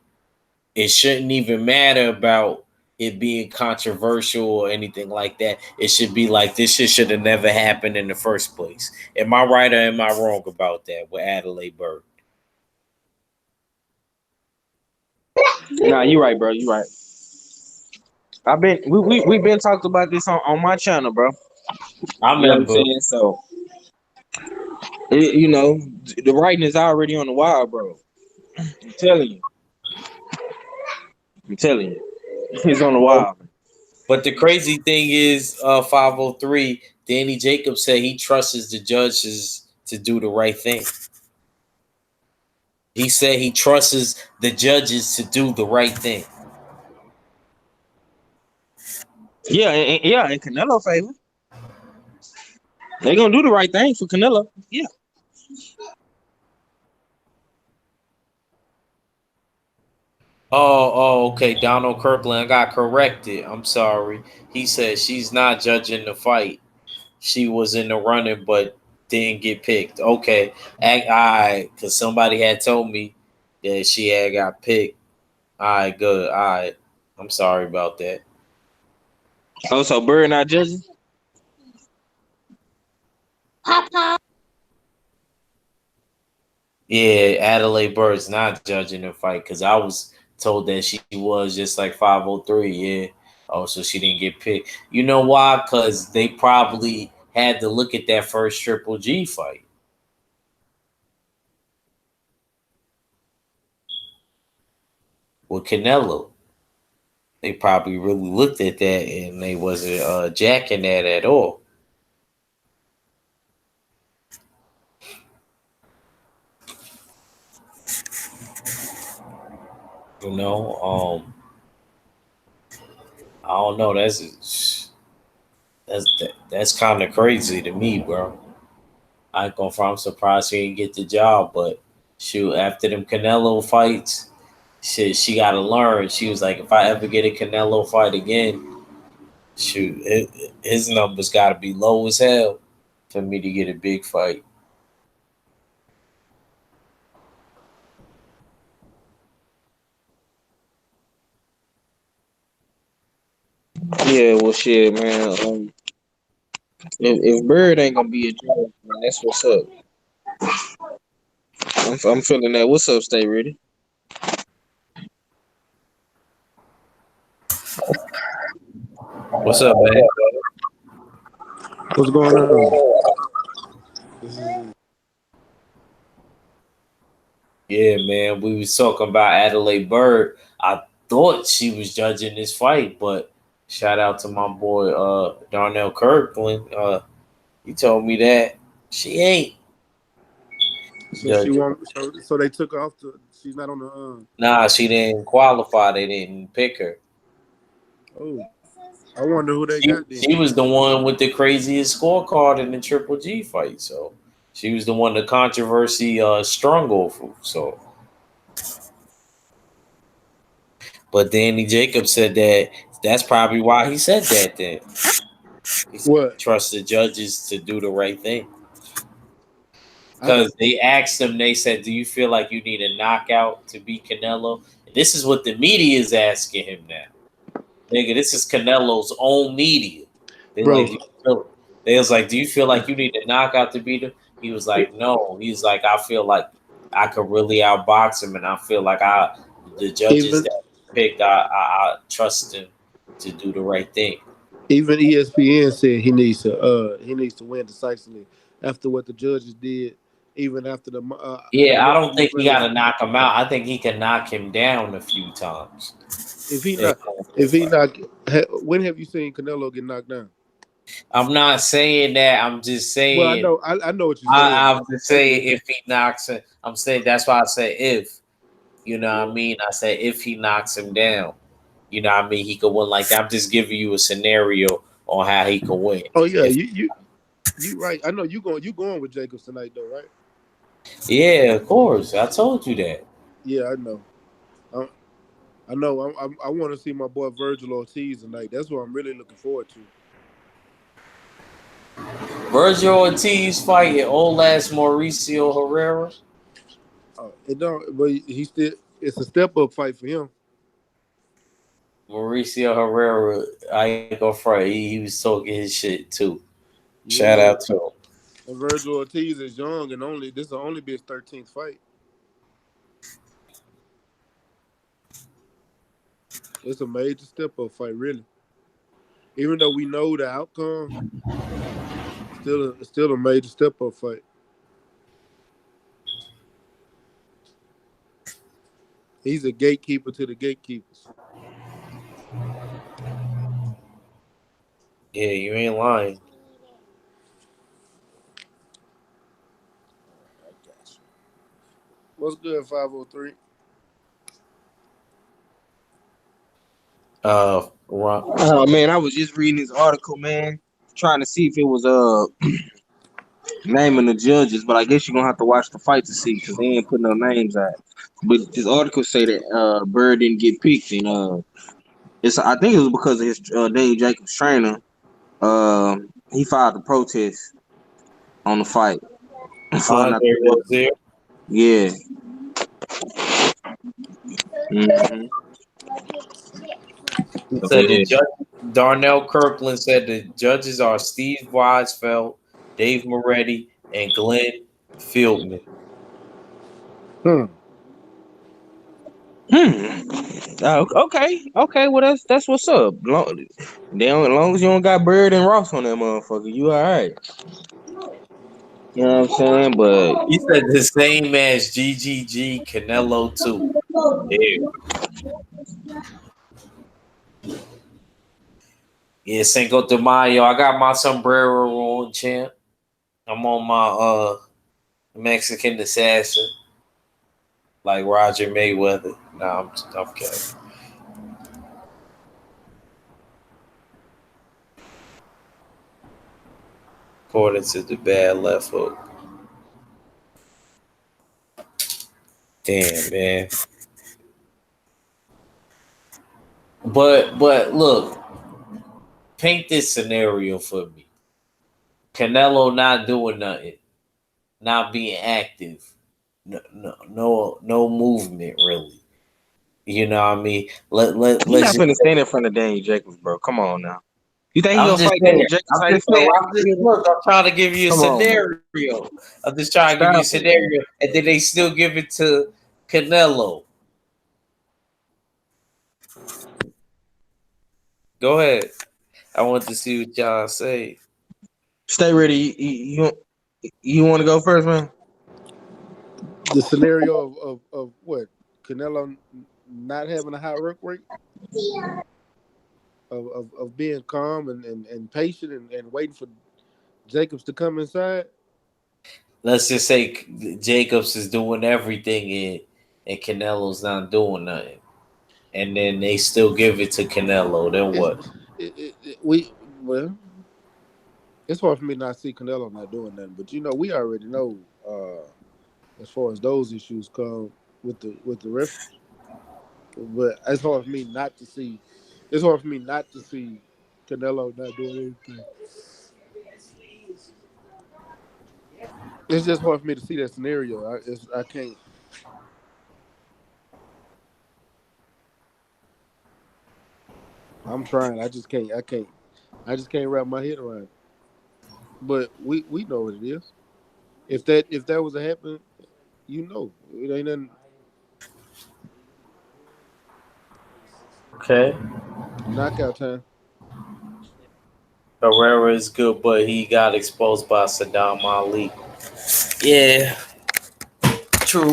it shouldn't even matter about it being controversial or anything like that. It should be like this shit should have never happened in the first place. Am I right or am I wrong about that with Adelaide Bird? Nah, you right, bro. You right. We've been talked about this on my channel, bro. I You know what I'm remember, saying? So the writing is already on the wall, bro. I'm telling you. I'm telling you. It's on the wall. but the crazy thing is, 503, Danny Jacobs said he trusts the judges to do the right thing. He said he trusts the judges to do the right thing. Yeah, yeah, in Canelo favor. They gonna do the right thing for Canelo. Yeah. Okay. Donald Kirkland got corrected. I'm sorry. He said she's not judging the fight. She was in the running, but didn't get picked. Okay, I because somebody had told me that she had got picked. All right, good. All right, I'm sorry about that. Oh, so Bird not judging? Yeah, Adelaide Bird's not judging the fight because I was told that she was just like 503. Yeah. Oh, so she didn't get picked. You know why? Because they probably had to look at that first Triple G fight with Canelo. They probably really looked at that and they wasn't jacking that at all. You know, I don't know. That's kind of crazy to me, bro. I ain't gonna front. I'm surprised he didn't get the job, but shoot, after them Canelo fights, she got to learn. She was like, if I ever get a Canelo fight again, shoot, his numbers got to be low as hell for me to get a big fight. Yeah, well, shit, man. If Bird ain't gonna be a judge, man, that's what's up. I'm feeling that. What's up, Stay Ready? What's up, man? What's going on? Yeah, man. We was talking about Adelaide Bird. I thought she was judging this fight, but shout out to my boy Darnell Kirkland. He told me that she ain't So she judging. won't. So they took her off. She's not on the. Nah, she didn't qualify. They didn't pick her. Oh, I wonder who they She got then. she was the one with the craziest scorecard in the Triple G fight. So she was the one the controversy strung over. So, but Danny Jacobs said that that's probably why he said that. Then he said he What? trusts the judges to do the right thing. I don't. Because they asked him, they said, "Do you feel like you need a knockout to beat Canelo?" And this is what the media is asking him now. Nigga, this is Canelo's own media. They like, Bro, do you feel, they was like, "Do you feel like you need a knockout to beat him?" He was like, "No." He's like, "I feel like I could really outbox him, and I feel like the judges even that picked, I trust him to do the right thing." even ESPN said he needs to win decisively after what the judges did. Even after the Yeah, I don't Muslim think he got McGregor. to knock him out. I think he can knock him down a few times. If he Yeah. not, if he not, when have you seen Canelo get knocked down? I'm not saying that. I'm just Well, saying. I know what you're saying. I'm just saying if he knocks him. I'm saying that's why I say if. You know what I mean? I say if he knocks him down. You know what I mean? He could win like that. I'm just giving you a scenario on how he could win. Oh yeah, If you right. I know you going with Jacobs tonight though, right? yeah, of course. I told you that. Yeah, I know. I, I know. I want to see my boy Virgil Ortiz tonight. That's what I'm really looking forward to. Virgil Ortiz fighting old ass Mauricio Herrera. It don't, but he still. It's a step up fight for him. Mauricio Herrera, I ain't gonna front. He was talking his shit too. Shout Yeah, out to him. and Virgil Ortiz is young and only this will only be his 13th fight. It's a major step up fight, really. Even though we know the outcome, still a major step up fight. He's a gatekeeper to the gatekeepers. Yeah, you ain't lying. I got you. What's good, 503? Ron, Oh man, I was just reading this article, man, trying to see if it was naming the judges, but I guess you're gonna have to watch the fight to see because they ain't putting no names out. But this article say that Bird didn't get picked, and it's I think it was because of his Dave Jacobs trainer. He filed a protest on the fight for not Andre to Rozier. yeah. Mm-hmm. He So said the yeah. judge Darnell Kirkland said the judges are Steve Weisfeld, Dave Moretti, and Glenn Fieldman. Hmm. Okay. Well, that's what's up. As long as you don't got Bird and Ross on that motherfucker, you all right. You know what I'm saying? But He said the same as GGG Canelo too. Yeah, yeah. Cinco de Mayo. I got my sombrero on, champ. I'm on my Mexican assassin like Roger Mayweather. Nah, I'm kidding. According to the bad left hook. Damn, man. But look, paint this scenario for me. Canelo not doing nothing, not being active, no movement really. You know what I mean? He Let's not just finna say, stand in front of Daniel Jacobs, bro. Come on now. You think he I'm gonna just fight saying. Daniel Jacobs I'm how he just fight saying. Wilder? Look. I'm trying to give you a Come on, bro. scenario. I'm just trying to give you a Stop it, man. scenario, and then they still give it to Canelo. Go ahead. I want to see what y'all say. Stay ready. You want to go first, man? The scenario of what Canelo not having a high work rate, of being calm and patient and waiting for Jacobs to come inside. Let's just say Jacobs is doing everything and Canelo's not doing nothing, and then they still give it to Canelo. Then It's what? we well, it's hard for me not to see Canelo not doing nothing, but we already know as far as those issues come with the reference. But it's hard for me not to see. It's hard for me not to see Canelo not doing anything. It's just hard for me to see that scenario. I can't. I'm trying. I just can't. I can't. I just can't wrap my head around it. But we know what it is. If that was to happen, it ain't nothing. Okay, Knockout time. Herrera is good, but he got exposed by Saddam Ali. Yeah, true.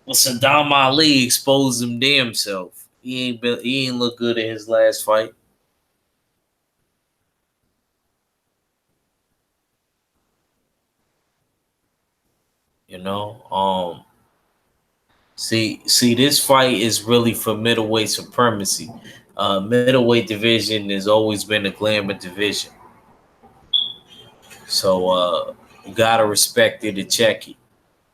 Well, Saddam Ali exposed him damn self. He ain't look good in his last fight. You know. See, this fight is really for middleweight supremacy. Middleweight division has always been a glamour division, so you gotta respect it and check it.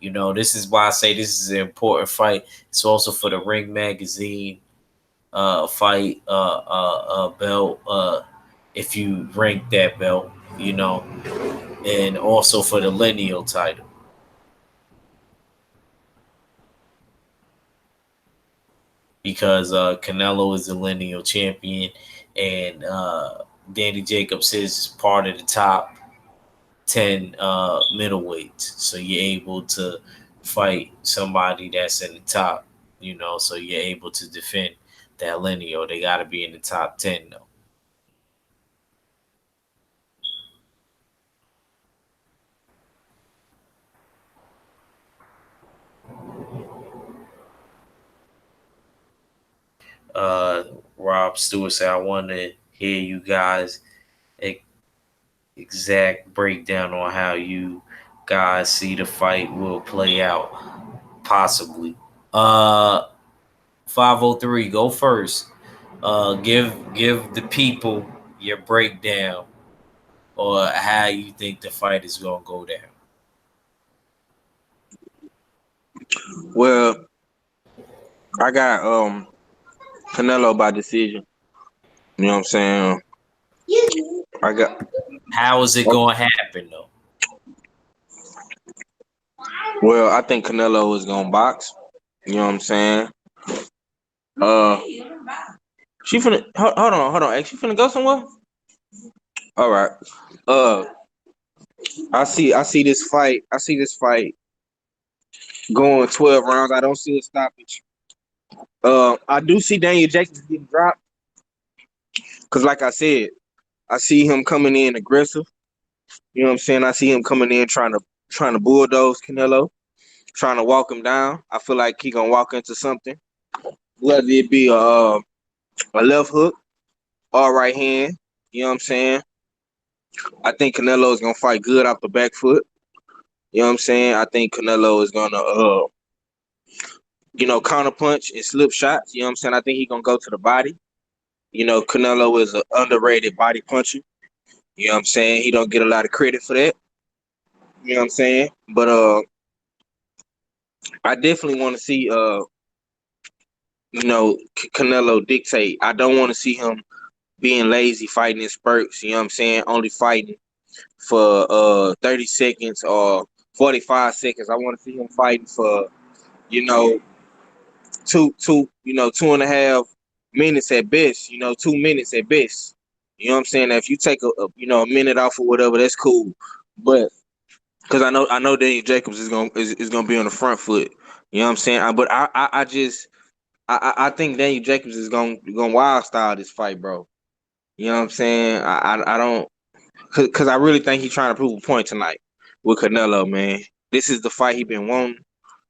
You know, this is why I say this is an important fight. It's also for the Ring Magazine fight belt. If you rank that belt, you know, and also for the lineal title because Canelo is the lineal champion and Danny Jacobs is part of the top 10 middleweights. So you're able to fight somebody that's in the top, you know, so you're able to defend that lineal. They got to be in the top 10, though. Rob Stewart said, I want to hear you guys exact breakdown on how you guys see the fight will play out, possibly. Uh, 503, go first. Give the people your breakdown or how you think the fight is gonna go down. Well, I got Canelo by decision. You know what I'm saying? I got How is it gonna happen though? well, I think Canelo is gonna box. You know what I'm saying? Uh, she finna hold on. Hey, she finna go somewhere? All right. Uh, I see this fight. I see this fight going 12 rounds. I don't see a stoppage. I do see Daniel Jacobs getting dropped because, like I said, I see him coming in aggressive. You know what I'm saying? I see him coming in trying to bulldoze Canelo, trying to walk him down. I feel like he gonna walk into something, whether it be a left hook or a right hand. You know what I'm saying? I think Canelo is gonna fight good off the back foot. You know what I'm saying? I think Canelo is gonna counter punch and slip shots. You know what I'm saying? I think he's gonna go to the body. You know, Canelo is an underrated body puncher. You know what I'm saying? He don't get a lot of credit for that. You know what I'm saying? But I definitely want to see Canelo dictate. I don't want to see him being lazy, fighting in spurts. You know what I'm saying? Only fighting for 30 seconds or 45 seconds. I want to see him fighting for you know two and a half minutes at best. 2 minutes at best. You know what I'm saying? If you take a minute off or whatever, that's cool. But because I know Daniel Jacobs is gonna be on the front foot. You know what I'm saying? I think Daniel Jacobs is gonna wild style this fight, bro. You know what I'm saying? I don't because I really think he's trying to prove a point tonight with Canelo, man. This is the fight he been wanting.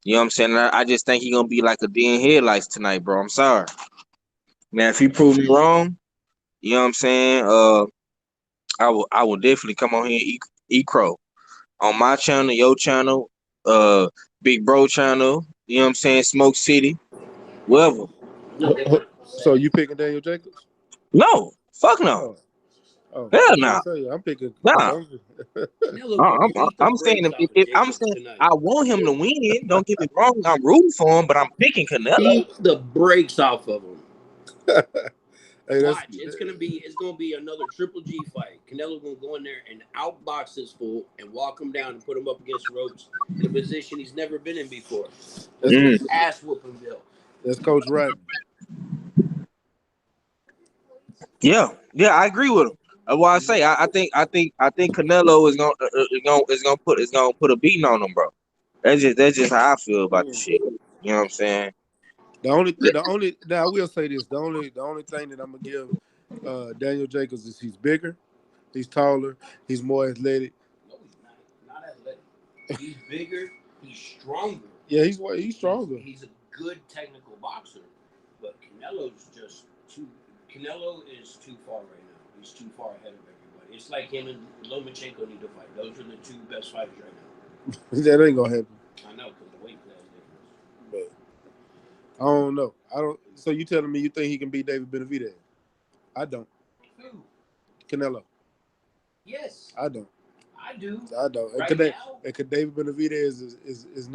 You know what I'm saying? I just think he gonna be like a deer in headlights tonight, bro. I'm sorry. Now, if he prove me wrong, you know what I'm saying? I will definitely come on here and eat crow on my channel, your channel, uh, Big Bro channel. You know what I'm saying? Smoke City, wherever. So you picking Daniel Jacobs? No, fuck no, Oh, oh, I hell was no, gonna say I'm picking. nah. Canelo gonna beat the I'm saying brakes off of I'm Jacobs saying tonight. I want him to win. Don't get me wrong. I'm rooting for him, but I'm picking Canelo. Beat the brakes off of him. Hey, Watch, it's gonna be another Triple G fight. Canelo gonna go in there and outbox this fool and walk him down and put him up against ropes in a position he's never been in before. Mm. Ass whooping Bill. that's Coach Rodney. Yeah, I agree with him. That's why I say I think Canelo is gonna put a beating on him, bro. That's just how I feel about the shit. You know what I'm saying? Now I will say this: the only thing that I'm gonna give Daniel Jacobs is he's bigger, he's taller, he's more athletic. No, he's not athletic. He's bigger. He's stronger. Yeah, he's stronger. He's a good technical boxer, but Canelo's just too. Canelo is too far right now. He's too far ahead of everybody. It's like him and Lomachenko need to fight. Those are the two best fighters right now. That ain't gonna happen. I know because the weight class difference. But I don't know. I don't. So you telling me you think he can beat David Benavidez? I don't. Who? Canelo. Yes. I don't. I do. I don't. Right and now? David Benavidez is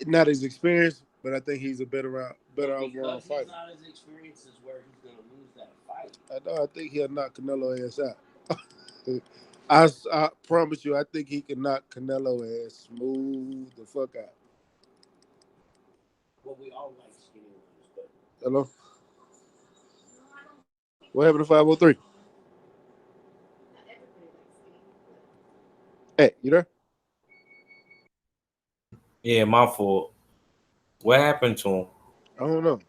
not as experienced, but I think he's a better overall fighter. Because he's not as experienced as where he's gonna lose that fight. I think he'll knock Canelo ass out. I promise you, I think he can knock Canelo ass smooth the fuck out. Well, we all like skinny ones, but Hello? What happened to 503? Hey, you there? Yeah, my fault. What happened to him? I don't know.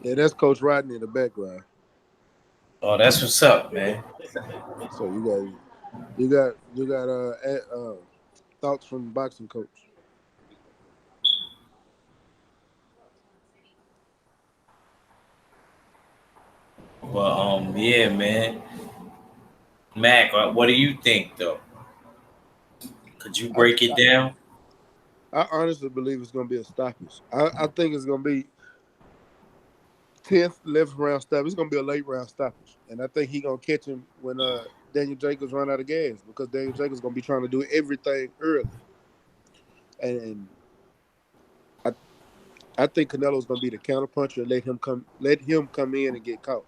Yeah, that's Coach Rodney in the background. Oh, that's what's up, man. So you got thoughts from the boxing coach. But yeah, man. Mac, what do you think though? Could you I, break it down? I honestly believe it's gonna be a stoppage. I think it's gonna be 10th, 11th round stoppage. It's gonna be a late round stoppage, and I think he gonna catch him when Daniel Jacobs run out of gas because Daniel Jacobs gonna be trying to do everything early, and I think Canelo's gonna be the counterpuncher and let him come in and get caught.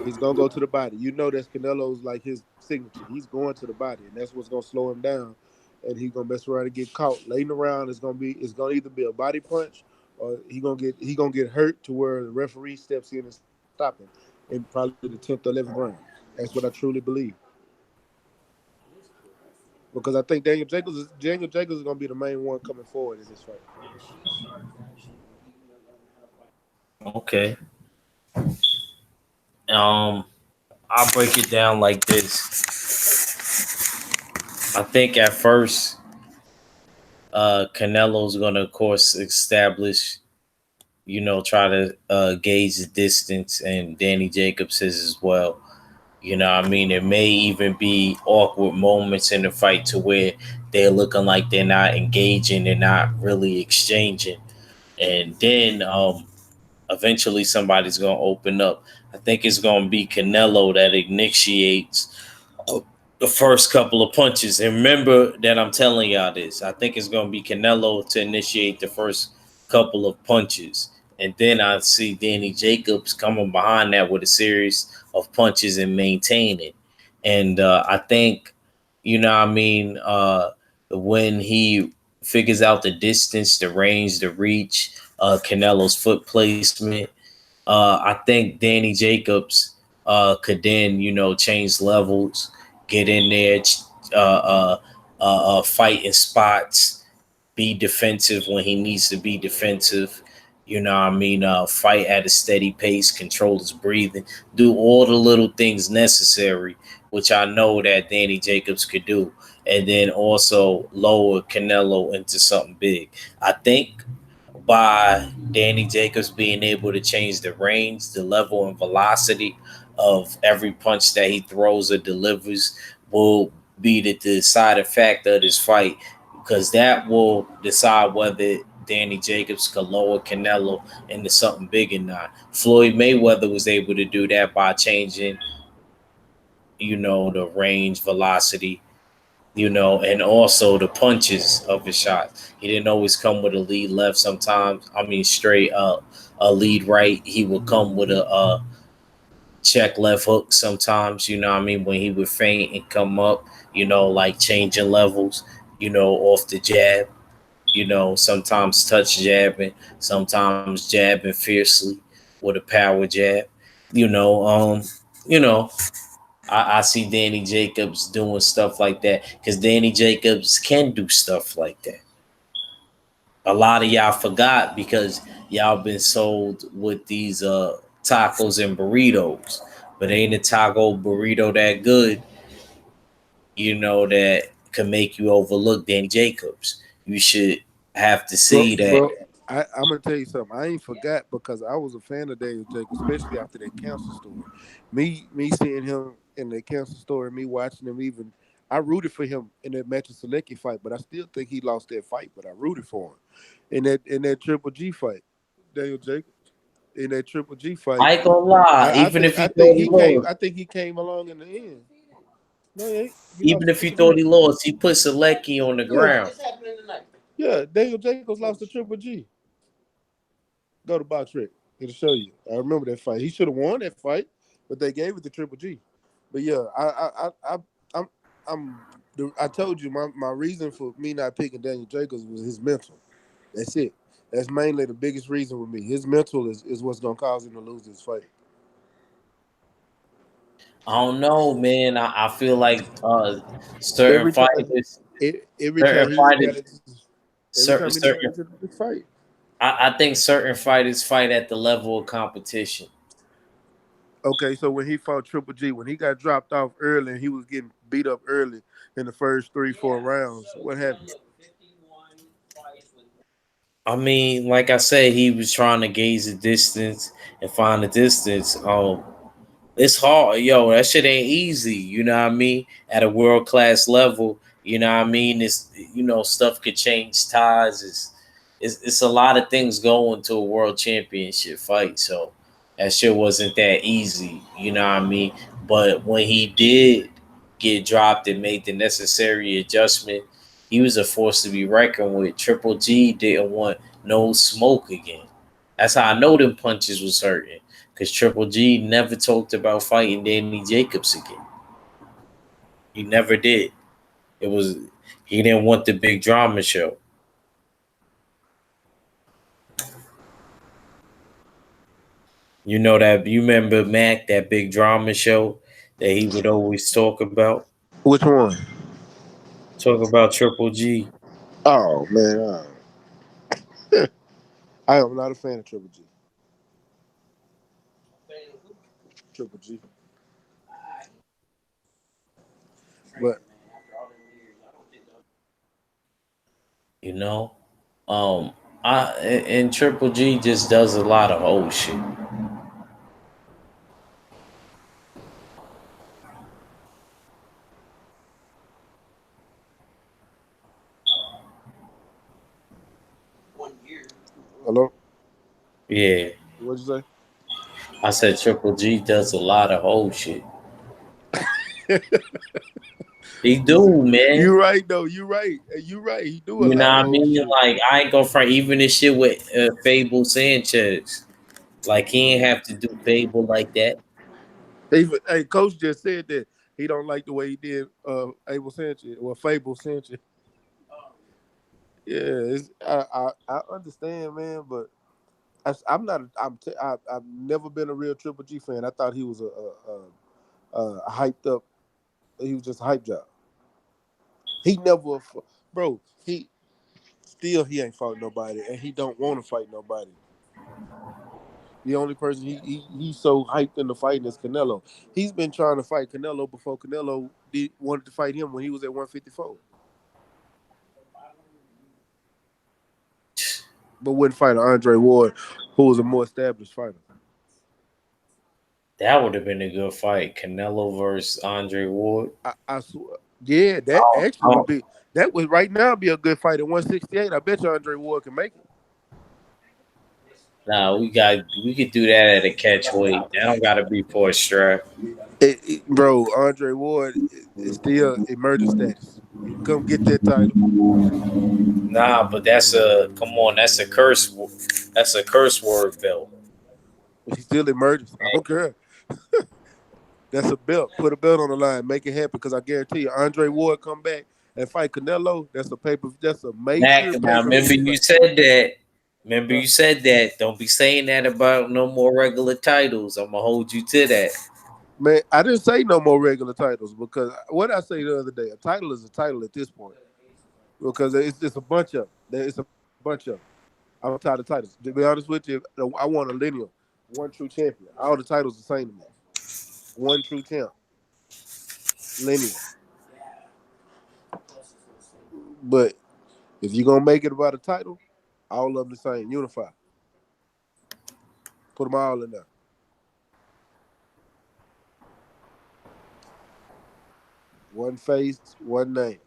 He's gonna go to the body. You know that's Canelo's like his signature. He's going to the body, and that's what's gonna slow him down. And he's gonna mess around and get caught. Late in the round it's gonna either be a body punch or he gonna get hurt to where the referee steps in and stop him in probably the 10th or 11th round. That's what I truly believe. Because I think Daniel Jacobs is gonna be the main one coming forward in this fight. Okay. I'll break it down like this. I think at first, Canelo's gonna, of course, establish, try to gauge the distance, and Danny Jacobs is as well. I mean, it may even be awkward moments in the fight to where they're looking like they're not engaging, they're not really exchanging, and then eventually somebody's gonna open up. I think it's gonna be Canelo that initiates the first couple of punches. And remember that I'm telling y'all this. I think it's going to be Canelo to initiate the first couple of punches. And then I see Danny Jacobs coming behind that with a series of punches and maintain it. And I think, you know what I mean, when he figures out the distance, the range, the reach, Canelo's foot placement, I think Danny Jacobs could then, change levels, get in there, fight in spots, be defensive when he needs to be defensive. You know what I mean? Fight at a steady pace, control his breathing, do all the little things necessary, which I know that Danny Jacobs could do. And then also lower Canelo into something big. I think by Danny Jacobs being able to change the range, the level, and velocity of every punch that he throws or delivers will be the deciding factor of this fight because that will decide whether Danny Jacobs could lower Canelo into something big or not. Floyd Mayweather was able to do that by changing, the range, velocity, and also the punches of his shots. He didn't always come with a lead left. Sometimes, I mean, straight up a lead right. He would come with a check left hook. Sometimes, you know what I mean, when he would feint and come up, like changing levels, off the jab. Sometimes touch jabbing, sometimes jabbing fiercely with a power jab. You know, um, you know, I see Danny Jacobs doing stuff like that because Danny Jacobs can do stuff like that. A lot of y'all forgot because y'all been sold with these tacos and burritos, but ain't a taco burrito that good, that can make you overlook Danny Jacobs. You should have to Bro, see that. bro, I'm gonna tell you something. I ain't forgot because I was a fan of Daniel Jacobs, especially after that cancer story. Me seeing him in the cancer story, me watching him even. I rooted for him in that Match of Selecki fight, but I still think he lost that fight. But I rooted for him in that Triple G fight. Daniel Jacobs in that Triple G fight. I ain't gonna lie, I even think if I you think thought he he came. lost, I think he came along in the end. No, he ain't. He even lost the if you Triple thought G. he lost, he put Selecki on the Yeah, ground. yeah. Daniel Jacobs lost the Triple G. Go to Box Rec. It'll show you. I remember that fight. He should have won that fight, but they gave it to Triple G. But yeah, I'm, I told you my reason for me not picking Daniel Jacobs was his mental. That's it. That's mainly the biggest reason with me. His mental is what's gonna cause him to lose this fight. I don't know, man. I feel like certain Every time, fighters, every certain time he done got fighters, it, every certain time he done got certain. into the fight. I think certain fighters fight at the level of competition. Okay, so when he fought Triple G, when he got dropped off early and he was getting beat up early in the first 3-4 rounds, what happened? I mean, like I said, he was trying to gauge the distance and find the distance. It's hard, yo. That shit ain't easy. You know what I mean? At a world class level, you know what I mean. It's stuff could change ties. It's a lot of things going to a world championship fight. So that shit wasn't that easy. You know what I mean? But when he did get dropped and made the necessary adjustment, he was a force to be reckoned with. Triple G didn't want no smoke again. That's how I know them punches was hurting. Because Triple G never talked about fighting Danny Jacobs again. He never did. It was he didn't want the big drama show. You know that you remember Mac, that big drama show that he would always talk about? Which one? Talk about Triple G. Oh man, I am not a fan of Triple G. Triple G, but You know? Um and Triple G just does a lot of old shit. hello, Yeah. what'd you I said Triple G does a lot of old shit. say? He do, man. You right though. You right. You right. He do a You know lot what of I old mean? shit. Like I ain't gonna front even this shit with Fable Sanchez. Like he ain't have to do Fable like that. Even hey, coach just said that he don't like the way he did Abel Sanchez or Fable Sanchez. Yeah, I understand, man, but I'm not. I've never been a real Triple G fan. I thought he was a hyped up. He was just a hype job. He never, bro. He ain't fought nobody, and he don't want to fight nobody. The only person he's so hyped into fighting is Canelo. He's been trying to fight Canelo before Canelo wanted to fight him when he was at 154, but wouldn't fight Andre Ward, who was a more established fighter. That would have been a good fight. Canelo versus Andre Ward. I swear, yeah, that Oh, actually would oh. be that would right now be a good fight at 168. I bet you Andre Ward can make it. Nah, we could do that at a catch weight. That don't gotta be for a strap. Bro, Andre Ward is still emergent status. He can come get that title. Nah, but that's a come on, that's a curse. That's a curse word belt. He's still emergent. I don't care. That's a belt. Put a belt on the line. Make it happen. Because I guarantee you, Andre Ward come back and fight Canelo. That's a paper. That's a Now, major pay now per view remember you fight. said that. Remember Uh, you said that. Don't be saying that about no more regular titles. I'm gonna hold you to that. Man, I didn't say no more regular titles because what I say the other day, a title is a title at this point because it's just a bunch of them. It's a bunch of them. I'm tired of titles. To be honest with you, I want a lineal, one true champion. All the titles the same to me. One true champ, lineal. But if you're gonna make it about a title, all of them the same, unify. Put them all in there. One face, one name.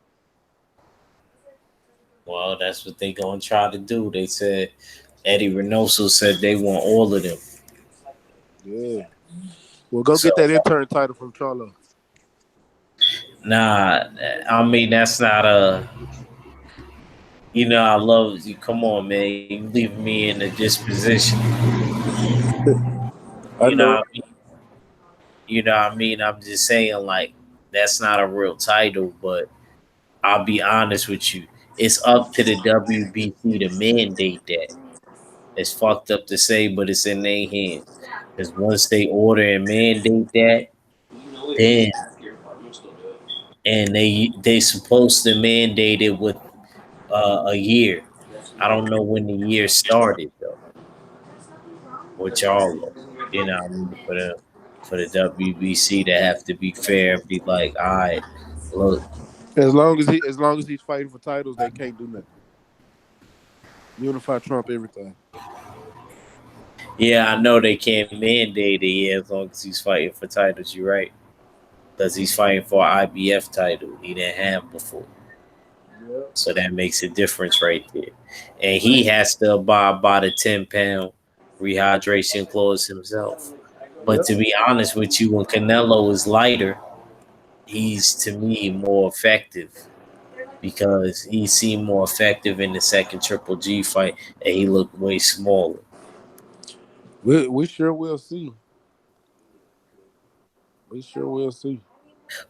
Well, that's what they gonna try to do. They said Eddie Reynoso said they want all of them. Yeah. Well, go So get that intern title from Charlo. nah, I mean that's not a. You know I love you. Come on, man. You leaving me in a disposition. I You know know. what I mean? You know what I mean? I'm just saying like that's not a real title, but I'll be honest with you. It's up to the WBC to mandate that. It's fucked up to say, but it's in their hands. Because once they order and mandate that, then and they supposed to mandate it with a year. I don't know when the year started though. With y'all, you know, what I mean, for the WBC to have to be fair and be like, all right, look, As long as he's fighting for titles, they can't do nothing. Unify Trump everything. yeah, I know they can't mandate it, yeah, as long as he's fighting for titles. You're right, because he's fighting for an IBF title he didn't have before. Yep. So that makes a difference right there. And he has to abide by the 10-pound rehydration clause himself. But Yep. to be honest with you, when Canelo is lighter, he's to me more effective because he seemed more effective in the second Triple G fight and he looked way smaller. We sure will see. We sure will see.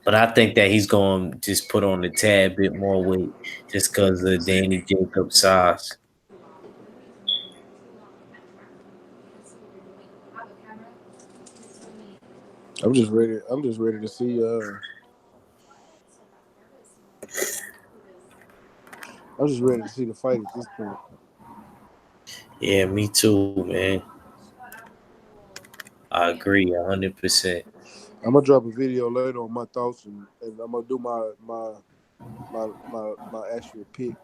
But I think that he's going to just put on a tad bit more weight just because of Danny Jacobs' size. I'm just ready. I'm just ready to see. I'm just ready to see the fight at this point. Yeah, me too, man. I agree 100%. I'm gonna drop a video later on my thoughts, and I'm gonna do my actual pick,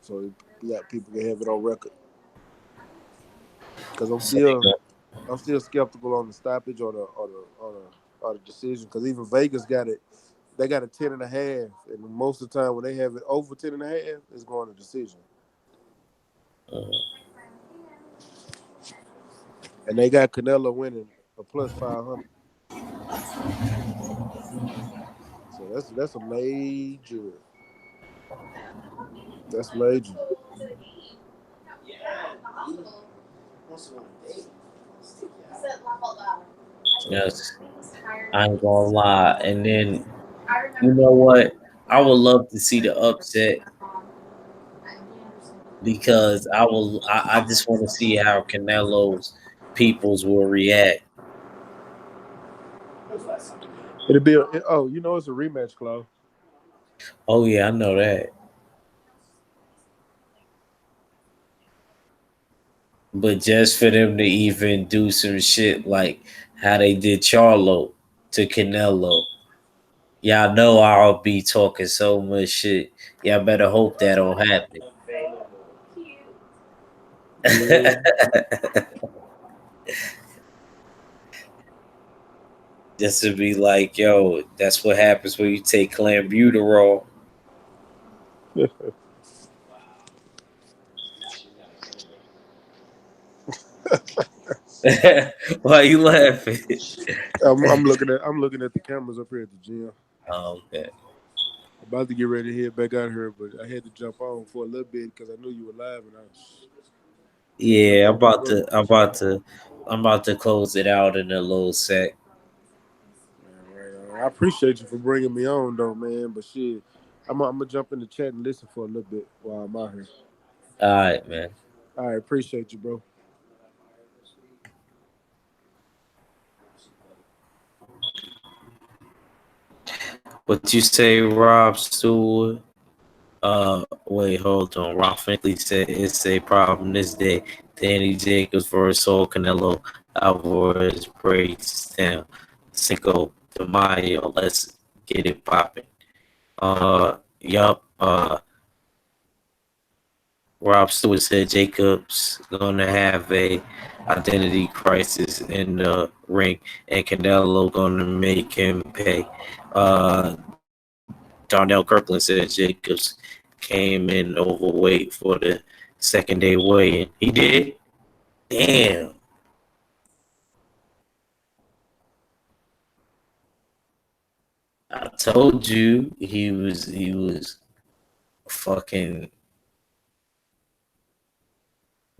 so that people can have it on record. Because So they go, I'm still skeptical on the stoppage or the decision. Because even Vegas got it. They got a 10.5, and most of the time when they have it over 10.5, it's going to decision. uh, And they got Canelo winning a plus 500. So That's a major. That's major. Yes, I ain't gonna lie. And then you know what? I would love to see the upset because I just want to see how Canelo's peoples will react. It'll be. Oh, you know it's a rematch, Claude. Oh yeah, I know that. But just for them to even do some shit like how they did Charlo to Canelo, y'all know I'll be talking so much shit. Y'all better hope that don't happen. Yeah. Just to be like, yo, that's what happens when you take clenbuterol. Why you laughing? I'm looking at the cameras up here at the gym. Oh, okay. About to get ready to head back out here, but I had to jump on for a little bit because I knew you were live and I was Yeah, jumping on my brother. I'm about to close it out in a little sec. Man, right on. I appreciate you for bringing me on though, man. But shit, I'm gonna jump in the chat and listen for a little bit while I'm out here. All right, man. All right, appreciate you, bro. What you say, Rob Stewart? Wait, hold on. Rob Finkley said it's a problem this day. Danny Jacobs versus Saul Canelo Alvarez breaks down. Cinco de Mayo. Let's get it popping. Yup. Rob Stewart said Jacobs gonna have a identity crisis in the ring, and Canelo gonna make him pay. Darnell Kirkland said Jacobs came in overweight for the second day weigh-in. He did. Damn. I told you he was fucking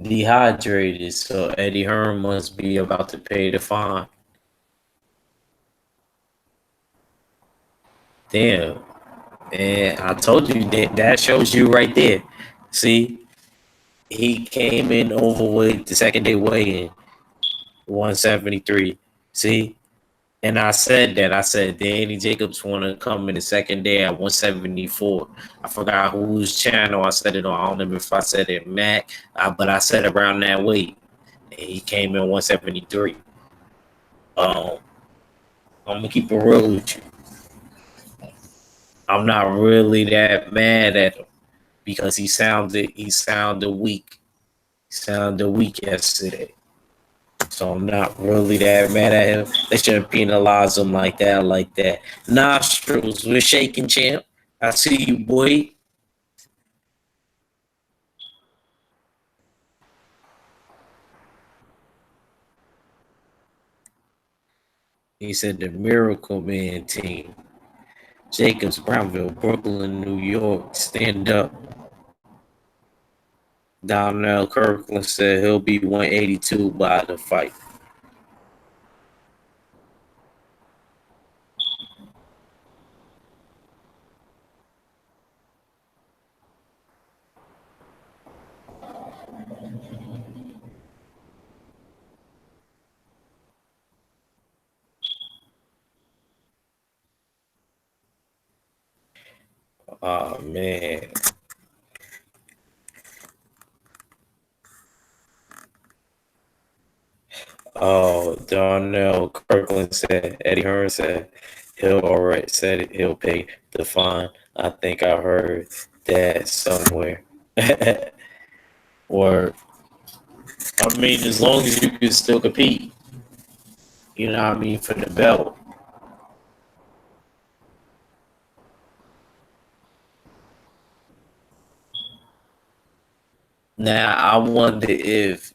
dehydrated. So Eddie Hearn must be about to pay the fine. Damn. And I told you that shows you right there. See, he came in overweight the second day weigh-in, 173. See, and I said that. I said Danny Jacobs want to come in the second day at 174. I forgot whose channel I said it on. I don't remember if I said it Mac, but I said around that weight. And he came in 173. I'm gonna keep it real with you. I'm not really that mad at him because he sounded weak. He sounded weak yesterday. So I'm not really that mad at him. They shouldn't penalize him like that, like that. Nostrils, we're shaking, champ. I see you, boy. He said the Miracle Man team. Jacobs, Brownville, Brooklyn, New York. Stand up. Donnell Kirkland said he'll be 182 by the fight. Oh, man. Oh, Darnell Kirkland said, Eddie Hearn said he'll already said it, he'll pay the fine. I think I heard that somewhere. Or, I mean, as long as you can still compete, you know what I mean, for the belt. Now, I wonder if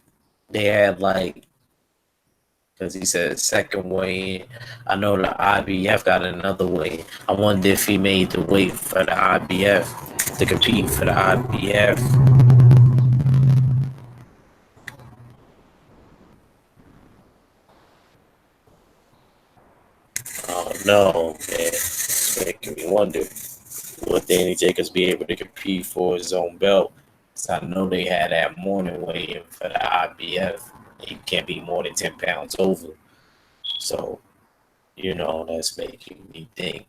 they had like, because he said second weigh in. I know the IBF got another weigh. I wonder if he made the weight for the IBF to compete for the IBF. Oh no, man, it's making me wonder, will Danny Jacobs be able to compete for his own belt? So I know they had that morning weigh in for the IBF. He can't be more than 10 pounds over. So, that's making me think.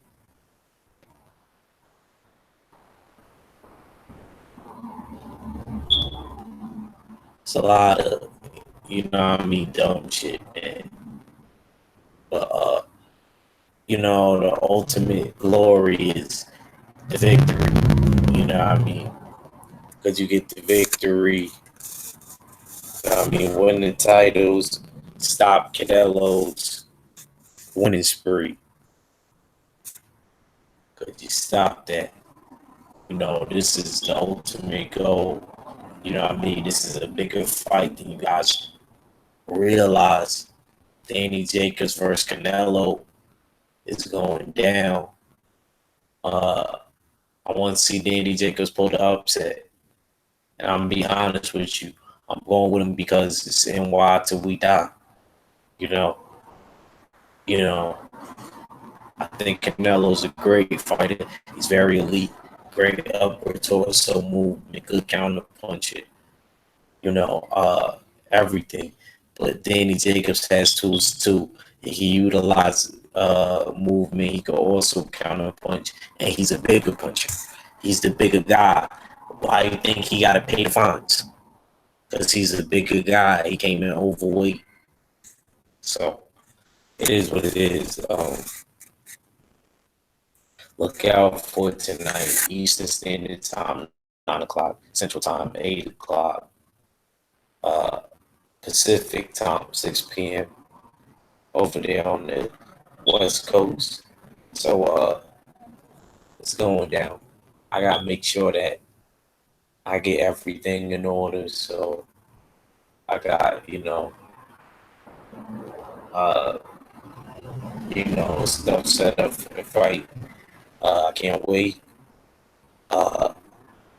It's a lot of, dumb shit, man. But, the ultimate glory is the victory. Because you get the victory. Winning titles, stop Canelo's winning spree. Could you stop that? This is the ultimate goal. This is a bigger fight than you guys realize. Danny Jacobs versus Canelo is going down. I want to see Danny Jacobs pull the upset. And I'm gonna be honest with you. I'm going with him because it's NY till we die. You know, I think Canelo's a great fighter. He's very elite, great upward torso movement, good counter puncher. Everything. But Danny Jacobs has tools too. He utilizes movement. He can also counter punch, and he's a bigger puncher. He's the bigger guy. Why do you think he got to pay the fines? Because he's a bigger guy. He came in overweight. So it is what it is. Look out for tonight, Eastern Standard Time, 9 o'clock, Central Time, 8 o'clock, Pacific Time, 6 p.m. over there on the West Coast. So it's going down. I got to make sure that I get everything in order. So I got, stuff set up for the fight. I can't wait.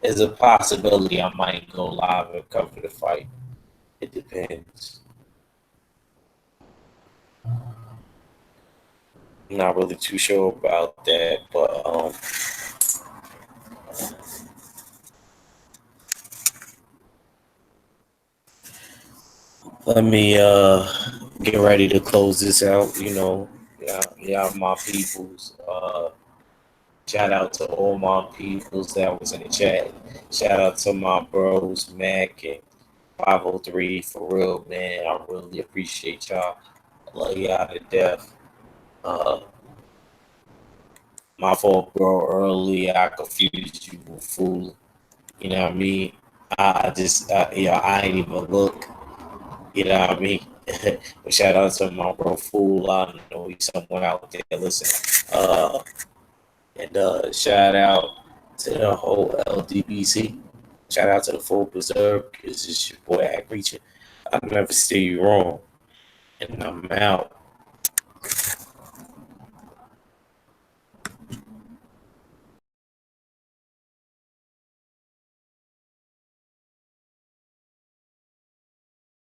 There's a possibility I might go live and cover the fight. It depends. I'm not really too sure about that, but let me get ready to close this out. Yeah, my peoples. Shout out to all my peoples that was in the chat. Shout out to my bros, Mac and 503 for real, man. I really appreciate y'all. I love y'all to death. My fault, bro. Earlier I confused you with fool. You know what I mean? I just, I ain't even look. You know what I mean? But shout out to my bro Fool. I know he's somewhere out there. Listen. And shout out to the whole LDBC. Shout out to the full preserve. Because it's your boy Act Reacher. I'll never steer you wrong. And I'm out.